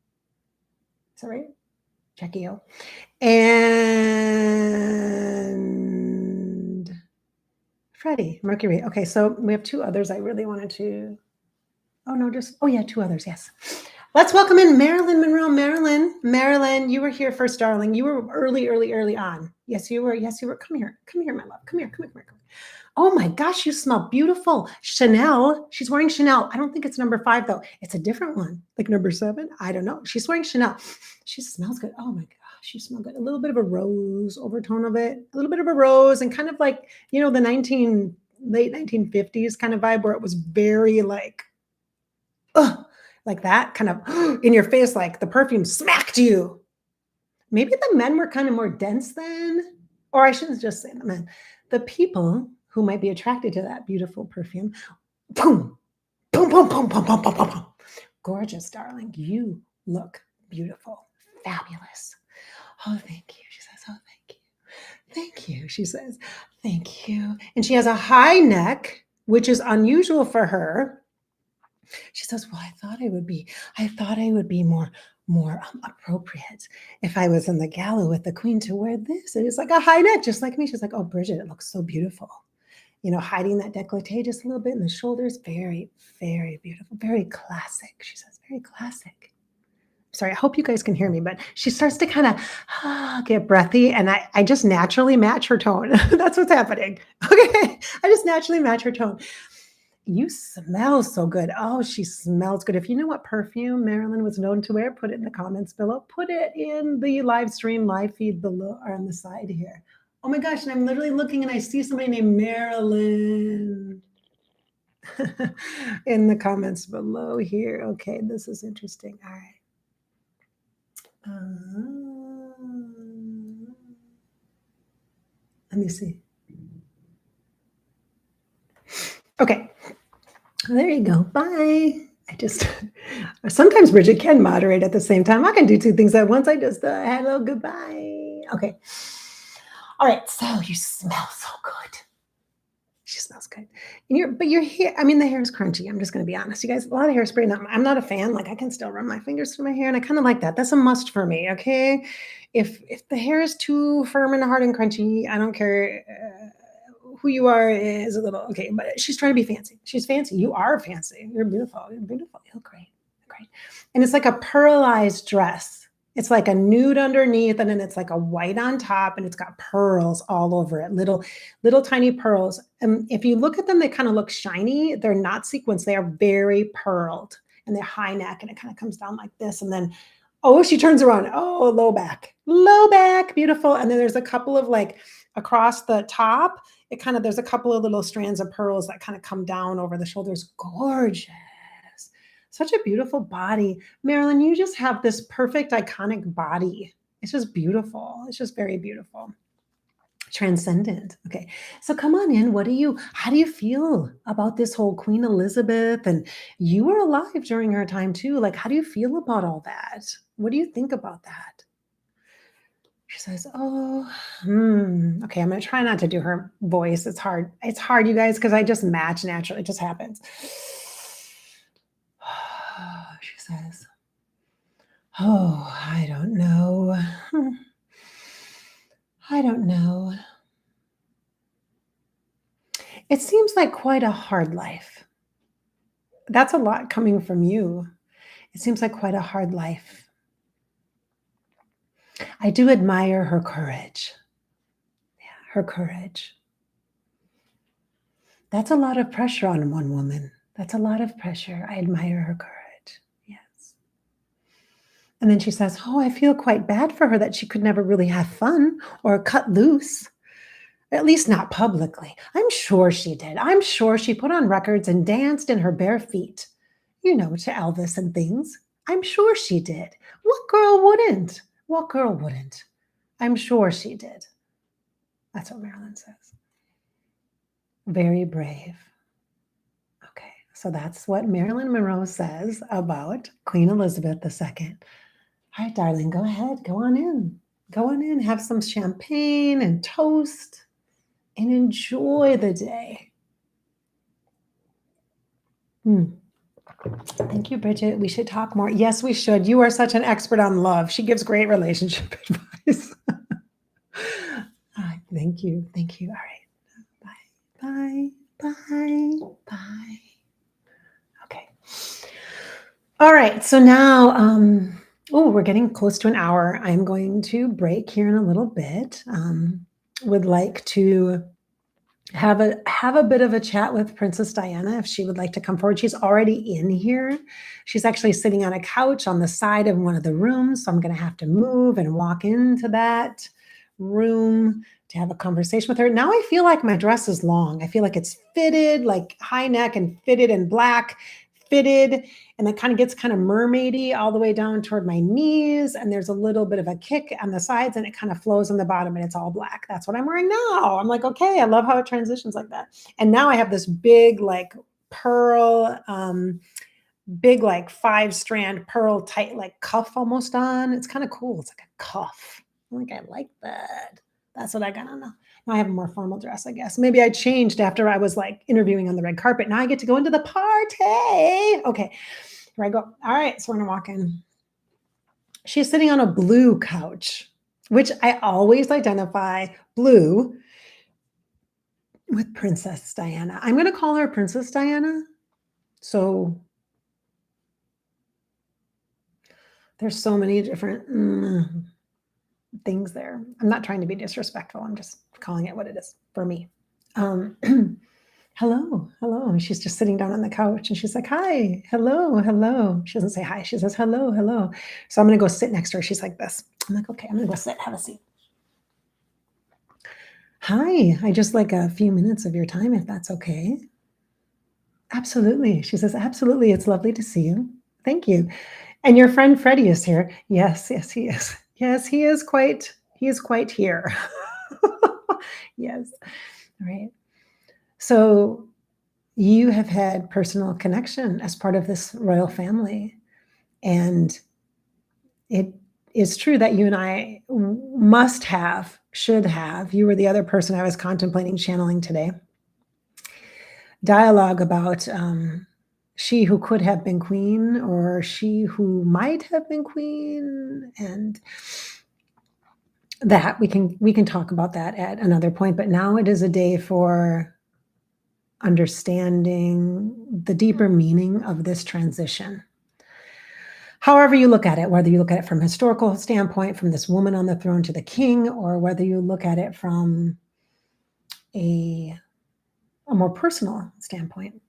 Is that right? Jackie O. And Freddie Mercury. Okay, so we have two others I really wanted to. Two others. Yes. Let's welcome in Marilyn Monroe. Marilyn, you were here first, darling. You were early on. Yes, you were. Come here, my love. Come here. Oh my gosh, you smell beautiful. Chanel. She's wearing Chanel. I don't think it's number 5 though. It's a different one, like number 7. I don't know. She's wearing Chanel. She smells good. Oh my gosh, you smell good. A little bit of a rose overtone of it. A little bit of a rose and kind of like, the late 1950s kind of vibe where it was very like that kind of in your face, like the perfume smacked you. Maybe the men were kind of more dense then, or I shouldn't just say the men. The people who might be attracted to that beautiful perfume, boom, boom, boom, boom, boom, boom, boom, boom, boom. Gorgeous, darling. You look beautiful, fabulous. Oh, thank you. She says, oh, thank you. Thank you. She says, thank you. And she has a high neck, which is unusual for her. She says, well, I thought I would be more appropriate if I was in the gala with the Queen to wear this. And it's like a high neck, just like me. She's like, oh, Bridgette, it looks so beautiful. Hiding that décolleté just a little bit in the shoulders. Very, very beautiful. Very classic. She says, very classic. Sorry, I hope you guys can hear me, but she starts to kind of get breathy, and I just naturally match her tone. That's what's happening. Okay, I just naturally match her tone. You smell so good. Oh, she smells good. If you know what perfume Marilyn was known to wear, put it in the comments below. Put it in the live feed below or on the side here. Oh my gosh, and I'm literally looking and I see somebody named Marilyn in the comments below here. Okay, this is interesting. All right. Let me see. Okay. There you go. Bye. Sometimes Bridgette can moderate at the same time. I can do 2 things at once. I just, hello, goodbye. Okay. All right. So you smell so good. She smells good. And your hair, the hair is crunchy. I'm just going to be honest. You guys, a lot of hairspray. I'm not a fan. Like I can still run my fingers through my hair and I kind of like that. That's a must for me. Okay. If the hair is too firm and hard and crunchy, I don't care who you are is a little, okay, but she's trying to be fancy. She's fancy. You are fancy. You're beautiful. You're beautiful. You look great. Great. And it's like a pearlized dress. It's like a nude underneath, and then it's like a white on top, and it's got pearls all over it, little tiny pearls. And if you look at them, they kind of look shiny. They're not sequins. They are very pearled, and they're high neck, and it kind of comes down like this. And then, oh, she turns around. Oh, low back, beautiful. And then there's a couple of like across the top. There's a couple of little strands of pearls that kind of come down over the shoulders. Gorgeous. Such a beautiful body. Marilyn, you just have this perfect, iconic body. It's just beautiful. It's just very beautiful. Transcendent. Okay. So come on in. How do you feel about this whole Queen Elizabeth? And you were alive during her time too. Like, how do you feel about all that? What do you think about that? She says, oh, okay. I'm going to try not to do her voice. It's hard. It's hard, you guys, because I just match naturally. It just happens. She says, oh, I don't know. I don't know. It seems like quite a hard life. That's a lot coming from you. It seems like quite a hard life. I do admire her courage. Yeah, her courage. That's a lot of pressure on one woman. That's a lot of pressure. I admire her courage. Yes. And then she says, oh, I feel quite bad for her that she could never really have fun or cut loose. At least not publicly. I'm sure she did. I'm sure she put on records and danced in her bare feet, to Elvis and things. I'm sure she did. What girl wouldn't? What girl wouldn't? I'm sure she did. That's what Marilyn says. Very brave. Okay, so that's what Marilyn Monroe says about Queen Elizabeth II. All right, darling, go ahead. Go on in. Go on in. Have some champagne and toast and enjoy the day. Thank you, Bridgette. We should talk more. Yes, we should. You are such an expert on love. She gives great relationship advice. Thank you. Thank you. All right. Bye. Bye. Bye. Bye. Okay. All right. So now, we're getting close to an hour. I'm going to break here in a little bit. Would like to have a bit of a chat with Princess Diana if she would like to come forward. She's already in here. She's actually sitting on a couch on the side of one of the rooms. So I'm going to have to move and walk into that room to have a conversation with her. Now I feel like my dress is long. I feel like it's fitted, like high neck and fitted in black, fitted, and it kind of gets kind of mermaidy all the way down toward my knees. And there's a little bit of a kick on the sides and it kind of flows on the bottom and it's all black. That's what I'm wearing now. I'm like, okay, I love how it transitions like that. And now I have this big, like pearl, big, like 5-strand pearl tight, like cuff almost on. It's kind of cool. It's like a cuff. I like that. That's what I got on now. Now I have a more formal dress, I guess. Maybe I changed after I was like interviewing on the red carpet. Now I get to go into the party. Okay, here I go. All right, so we're gonna walk in. She's sitting on a blue couch, which I always identify blue with Princess Diana. I'm gonna call her Princess Diana. So there's so many different things there. I'm not trying to be disrespectful. I'm just calling it what it is for me. Hello. And she's just sitting down on the couch and she's like, hi, hello. She doesn't say hi. She says, hello. So I'm going to go sit next to her. She's like this. I'm like, okay, I'm going to go sit, have a seat. Hi, I just like a few minutes of your time, if that's okay. Absolutely. She says, absolutely. It's lovely to see you. Thank you. And your friend Freddie is here. Yes, he is. Yes, he is quite here. Yes. All right. So you have had personal connection as part of this royal family. And it is true that you and I should have, you were the other person I was contemplating channeling today, dialogue about she who could have been queen or she who might have been queen. And that we can talk about that at another point, but now it is a day for understanding the deeper meaning of this transition. However you look at it, whether you look at it from a historical standpoint, from this woman on the throne to the king, or whether you look at it from a more personal standpoint,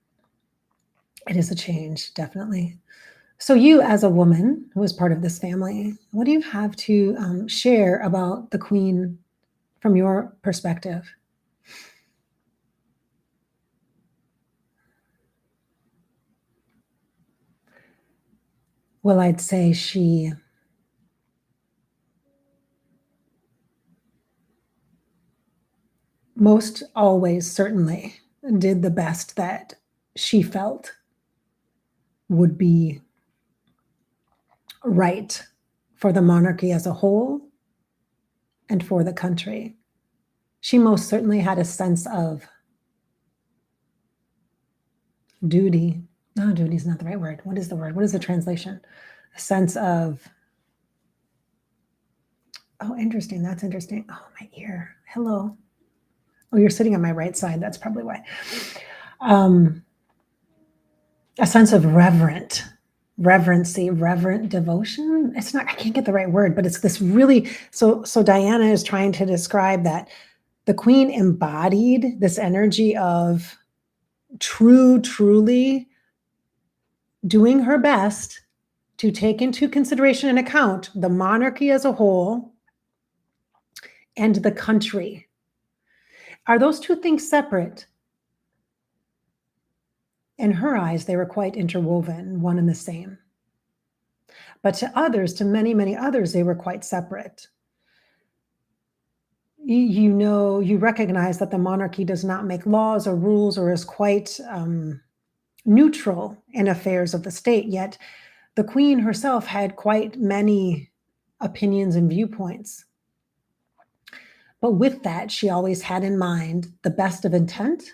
it is a change, definitely. So you, as a woman who is part of this family, what do you have to share about the Queen from your perspective? Well, I'd say she most always certainly did the best that she felt would be right for the monarchy as a whole and for the country. She most certainly had a sense of duty. No, duty is not the right word. What is the word? What is the translation? A sense of, oh, interesting. That's interesting. Oh, my ear. Hello. Oh, you're sitting on my right side. That's probably why. A sense of reverent devotion. It's not, I can't get the right word, but it's this really, so Diana is trying to describe that the Queen embodied this energy of truly doing her best to take into consideration and account the monarchy as a whole and the country. Are those two things separate? In her eyes, they were quite interwoven, one and the same. But to others, to many, many others, they were quite separate. You recognize that the monarchy does not make laws or rules or is quite neutral in affairs of the state, yet the Queen herself had quite many opinions and viewpoints. But with that, she always had in mind the best of intent,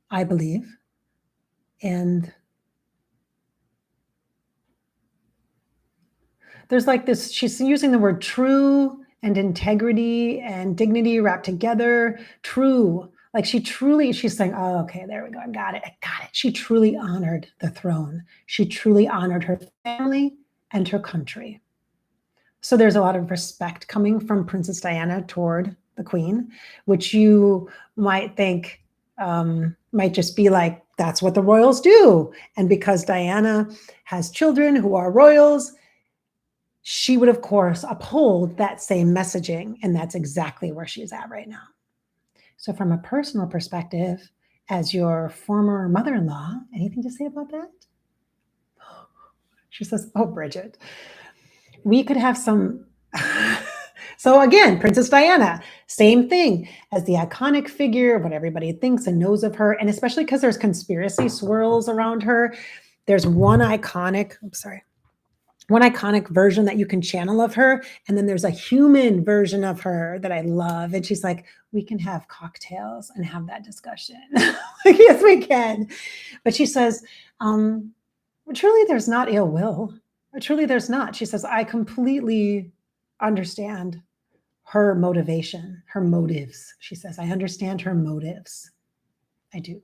I believe, and there's like this, she's using the word true and integrity and dignity wrapped together. True, like she's saying, oh, okay, there we go, I got it. She truly honored the throne. She truly honored her family and her country. So there's a lot of respect coming from Princess Diana toward the Queen, which you might think might just be like, that's what the royals do. And because Diana has children who are royals, she would, of course, uphold that same messaging. And that's exactly where she's at right now. So from a personal perspective, as your former mother-in-law, anything to say about that? She says, oh, Bridgette, we could have some... So again, Princess Diana, same thing as the iconic figure, what everybody thinks and knows of her. And especially because there's conspiracy swirls around her. There's one iconic version that you can channel of her. And then there's a human version of her that I love. And she's like, we can have cocktails and have that discussion. Like, yes, we can. But she says, truly, there's not ill will. Truly, there's not. She says, I completely understand her motivation, her motives. She says, I understand her motives. I do.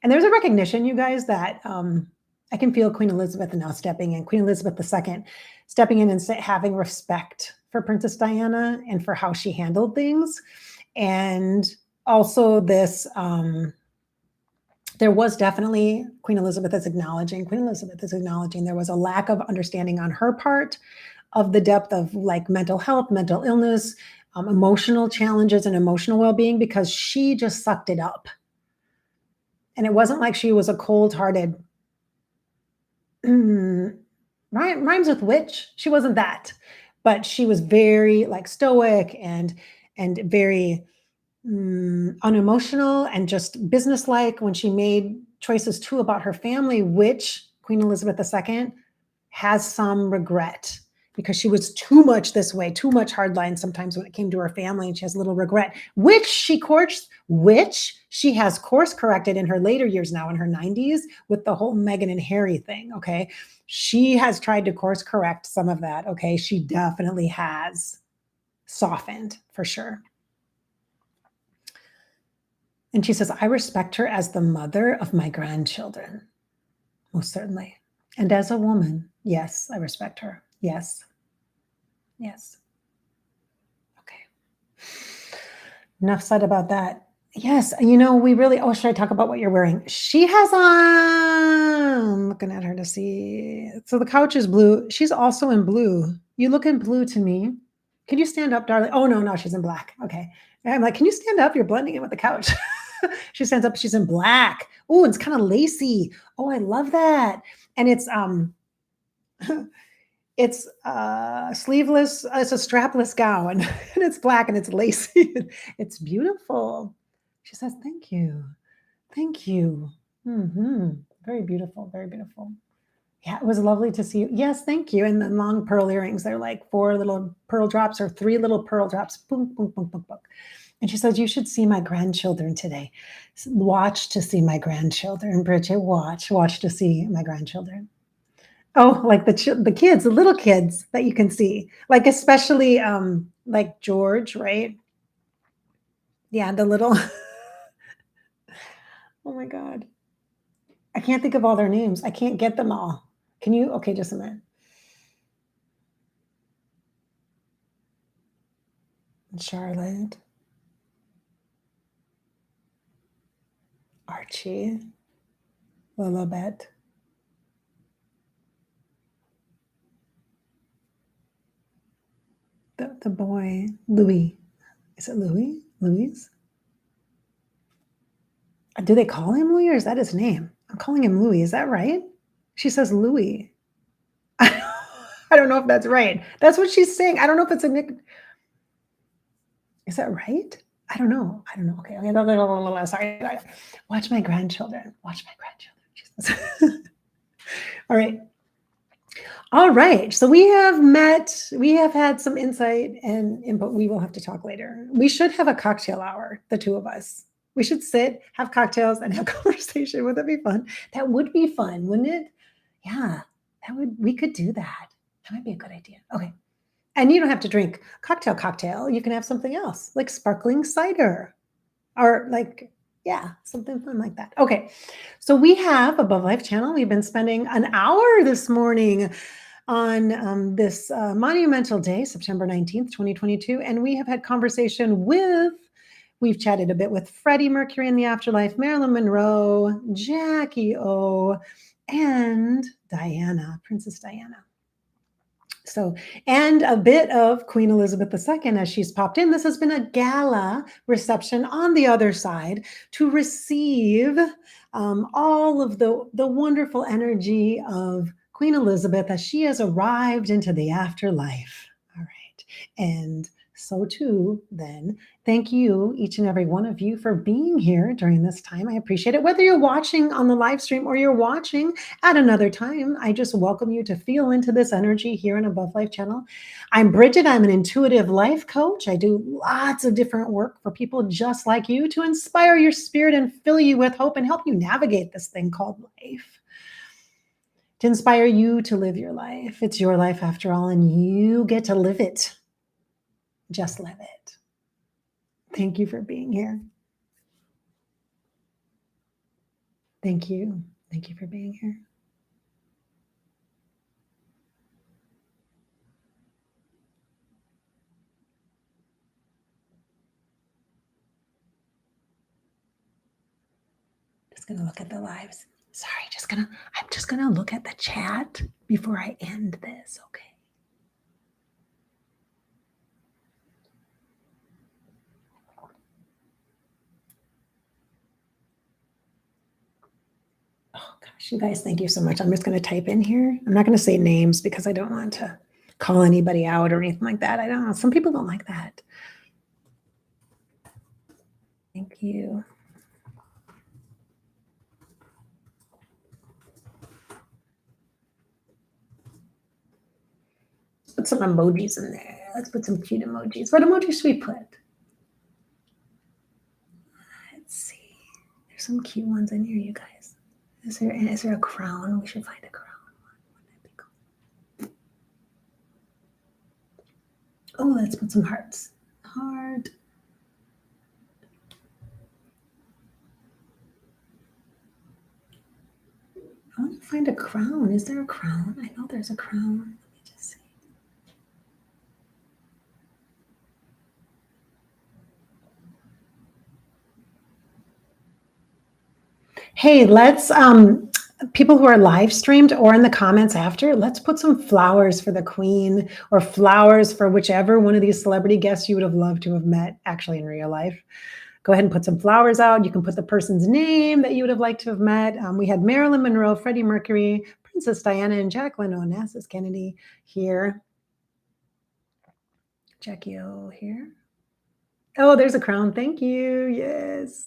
And there's a recognition, you guys, that I can feel Queen Elizabeth now stepping in, Queen Elizabeth II stepping in and having respect for Princess Diana and for how she handled things. And also this, there was definitely, Queen Elizabeth is acknowledging there was a lack of understanding on her part of the depth of like mental health, mental illness, emotional challenges and emotional well-being, because she just sucked it up. And it wasn't like she was a cold-hearted, rhymes with witch. She wasn't that, but she was very like stoic and very unemotional and just businesslike when she made choices too about her family, which Queen Elizabeth II has some regret. because she was too much this way, too much hardline sometimes when it came to her family, and she has a little regret, which she has course corrected in her later years now in her 90s with the whole Meghan and Harry thing, okay? She has tried to course correct some of that, okay? She definitely has softened for sure. And she says, I respect her as the mother of my grandchildren. Most certainly. And as a woman, yes, I respect her. Yes. Yes. Okay. Enough said about that. Yes. We really, should I talk about what you're wearing? She has on, looking at her to see. So the couch is blue. She's also in blue. You look in blue to me. Can you stand up, darling? Oh, no, she's in black. Okay. And I'm like, can you stand up? You're blending in with the couch. She stands up. She's in black. Oh, it's kind of lacy. Oh, I love that. And it's sleeveless. It's a strapless gown, and it's black and it's lacy. It's beautiful. She says, "Thank you, thank you." Very beautiful, very beautiful. Yeah, it was lovely to see you. Yes, thank you. And then long pearl earrings. They're like 4 little pearl drops or 3 little pearl drops. Boom, boom, boom, boom, boom. And she says, you should see my grandchildren today. Watch to see my grandchildren. Bridgette, watch to see my grandchildren. Oh, like the kids, the little kids that you can see. Like especially like George, right? Yeah, the little Oh my God. I can't think of all their names. I can't get them all. Can you? Okay, just a minute. Charlotte. Archie. Lilibet. The boy, Louis. Is it Louis? Louise? Do they call him Louis or is that his name? I'm calling him Louis. Is that right? She says Louis. I don't know if that's right. That's what she's saying. I don't know if it's a nick. Is that right? I don't know. Okay. Sorry. Watch my grandchildren. All right. All right. So we have met. We have had some insight and input. We will have to talk later. We should have a cocktail hour, the two of us. We should sit, have cocktails, and have conversation. Would that be fun? That would be fun, wouldn't it? Yeah, we could do that. That might be a good idea. Okay. And you don't have to drink cocktail. You can have something else, like sparkling cider or like, yeah, something fun like that. Okay. So we have Above Life channel. We've been spending an hour this morning on this monumental day, September 19th, 2022. And we have had conversation we've chatted a bit with Freddie Mercury in the Afterlife, Marilyn Monroe, Jackie O, and Diana, Princess Diana. So, and a bit of Queen Elizabeth II as she's popped in. This has been a gala reception on the other side to receive all of the wonderful energy of Queen Elizabeth as she has arrived into the afterlife. All right. And so too, then, thank you, each and every one of you, for being here during this time. I appreciate it. Whether you're watching on the live stream or you're watching at another time, I just welcome you to feel into this energy here on Above Life channel. I'm Bridgette. I'm an intuitive life coach. I do lots of different work for people just like you to inspire your spirit and fill you with hope and help you navigate this thing called life. To inspire you to live your life. It's your life after all, and you get to live it. Just live it. Thank you for being here. Thank you. Thank you for being here. Just gonna look at the lives. Sorry, I'm just gonna look at the chat before I end this, okay? Oh gosh, you guys, thank you so much. I'm just gonna type in here. I'm not gonna say names because I don't want to call anybody out or anything like that. I don't know. Some people don't like that. Thank you. put some emojis in there. Let's put some cute emojis. What emojis should we put? Let's see. There's some cute ones in here, you guys. Is there a crown? We should find a crown. Wouldn't that be cool? Oh, let's put some hearts. Heart. I want to find a crown. Is there a crown? I know there's a crown. Let me just see. Hey, let's people who are live streamed or in the comments after, let's put some flowers for the queen or flowers for whichever one of these celebrity guests you would have loved to have met actually in real life. Go ahead and put some flowers out. You can put the person's name that you would have liked to have met. We had Marilyn Monroe, Freddie Mercury, Princess Diana, and Jacqueline Onassis Kennedy here. Jackie O here. Oh, there's a crown. Thank you. Yes.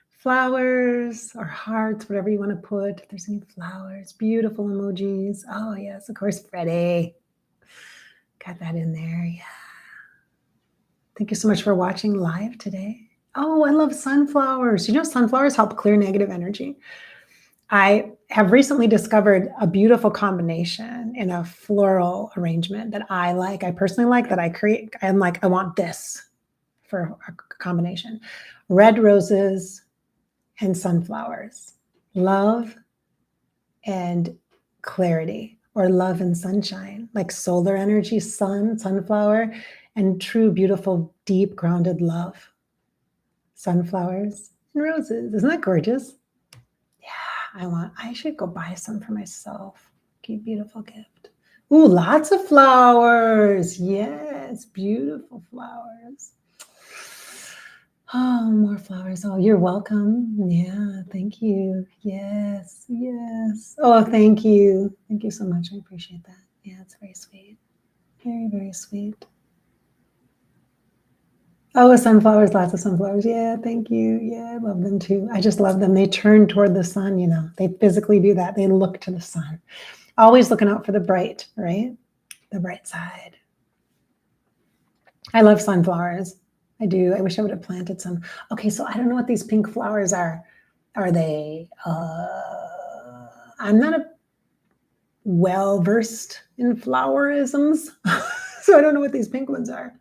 Flowers or hearts, whatever you want to put. If there's any flowers, beautiful emojis. Oh, yes, of course, Freddie. Got that in there. Yeah. Thank you so much for watching live today. Oh, I love sunflowers. You know, sunflowers help clear negative energy. I have recently discovered a beautiful combination in a floral arrangement that I like. I personally like that I create. I'm like, I want this for a combination. Red roses and sunflowers. Love and clarity, or love and sunshine, like solar energy, sun, sunflower, and true, beautiful, deep, grounded love. Sunflowers and roses. Isn't that gorgeous? Yeah, I should go buy some for myself. Cute, beautiful gift. Ooh, lots of flowers. Yes, beautiful flowers. Oh, more flowers. Oh, you're welcome. Yeah, thank you. Yes, yes. Oh, thank you. Thank you so much. I appreciate that. Yeah, it's very sweet. Very, very sweet. Oh, sunflowers, lots of sunflowers. Yeah, thank you. Yeah, I love them too. I just love them. They turn toward the sun, you know. They physically do that. They look to the sun. Always looking out for the bright, right? The bright side. I love sunflowers. I do. I wish I would have planted some. Okay, so I don't know what these pink flowers are. Are they, I'm not well-versed in flowerisms, so I don't know what these pink ones are.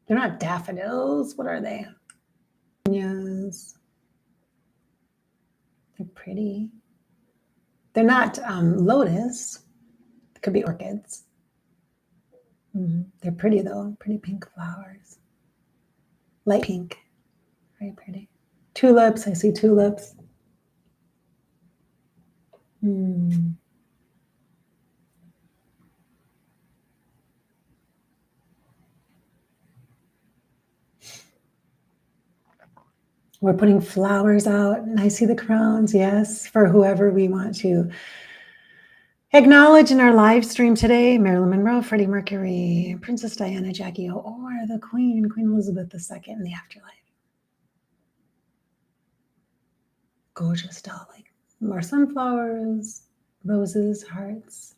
They're not daffodils. What are they? Yes. They're pretty. They're not lotus. It could be orchids. They're pretty though. Pretty pink flowers. Light pink. Very pretty. Tulips. I see tulips. We're putting flowers out, and I see the crowns, yes, for whoever we want to acknowledge in our live stream today. Marilyn Monroe, Freddie Mercury, Princess Diana, Jackie O, or the Queen Elizabeth II in the afterlife. Gorgeous, darling. More sunflowers, roses, hearts.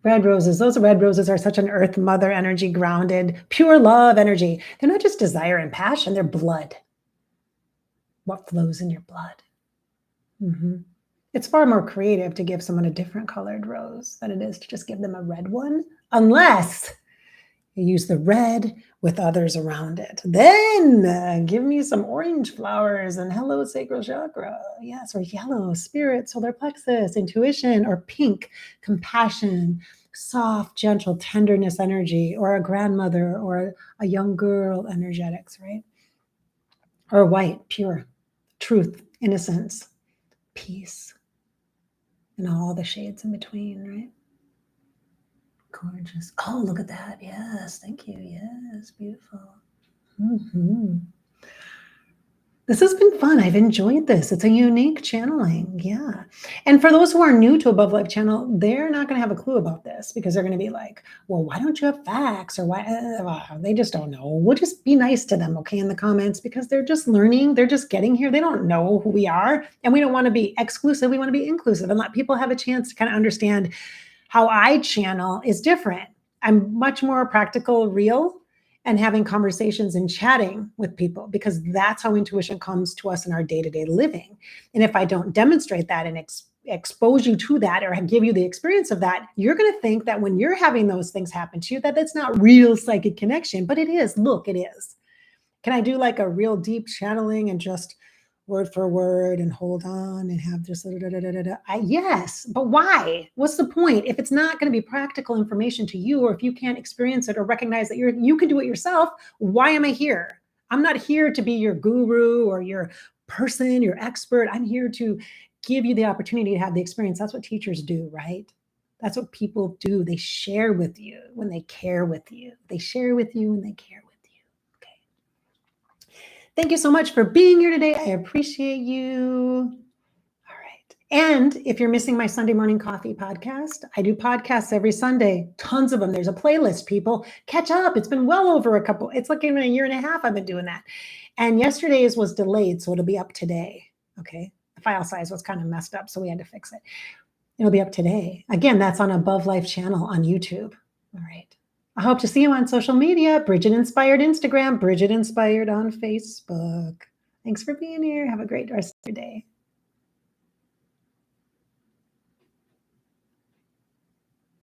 Red roses. Those red roses are such an earth mother energy, grounded, pure love energy. They're not just desire and passion, they're blood. What flows in your blood. It's far more creative to give someone a different colored rose than it is to just give them a red one, unless you use the red with others around it. Then give me some orange flowers and hello, sacral chakra. Yes, or yellow, spirit, solar plexus, intuition, or pink, compassion, soft, gentle, tenderness energy, or a grandmother or a young girl energetics, right? Or white, pure, truth, innocence, peace, and all the shades in between, right? Gorgeous. Oh, look at that. Yes, thank you. Yes, beautiful. This has been fun. I've enjoyed this. It's a unique channeling. Yeah. And for those who are new to Above Life Channel, they're not going to have a clue about this because they're going to be like, well, why don't you have facts? Or why? They just don't know. We'll just be nice to them, okay, in the comments, because they're just learning. They're just getting here. They don't know who we are. And we don't want to be exclusive. We want to be inclusive and let people have a chance to kind of understand How I channel is different. I'm much more practical, real, and having conversations and chatting with people, because that's how intuition comes to us in our day-to-day living. And if I don't demonstrate that and expose you to that, or give you the experience of that, you're going to think that when you're having those things happen to you, that it's not real psychic connection, but it is. Look, it is. Can I do like a real deep channeling and just word for word and hold on and have just yes, but why? What's the point? If it's not going to be practical information to you, or if you can't experience it or recognize that you can do it yourself, why am I here? I'm not here to be your guru or your person, your expert. I'm here to give you the opportunity to have the experience. That's what teachers do, right? That's what people do. They share with you when they care with you. They share with you when they care with you. Okay. Thank you so much for being here today. I appreciate you. All right. And if you're missing my Sunday morning coffee podcast, I do podcasts every Sunday, tons of them. There's a playlist, people. Catch up. It's been well over it's like even a year and a half I've been doing that. And yesterday's was delayed, so it'll be up today. Okay. The file size was kind of messed up, so we had to fix it. It'll be up today. Again, that's on Above Life channel on YouTube. All right. I hope to see you on social media. Bridgette Inspired Instagram, Bridgette Inspired on Facebook. Thanks for being here. Have a great rest of your day.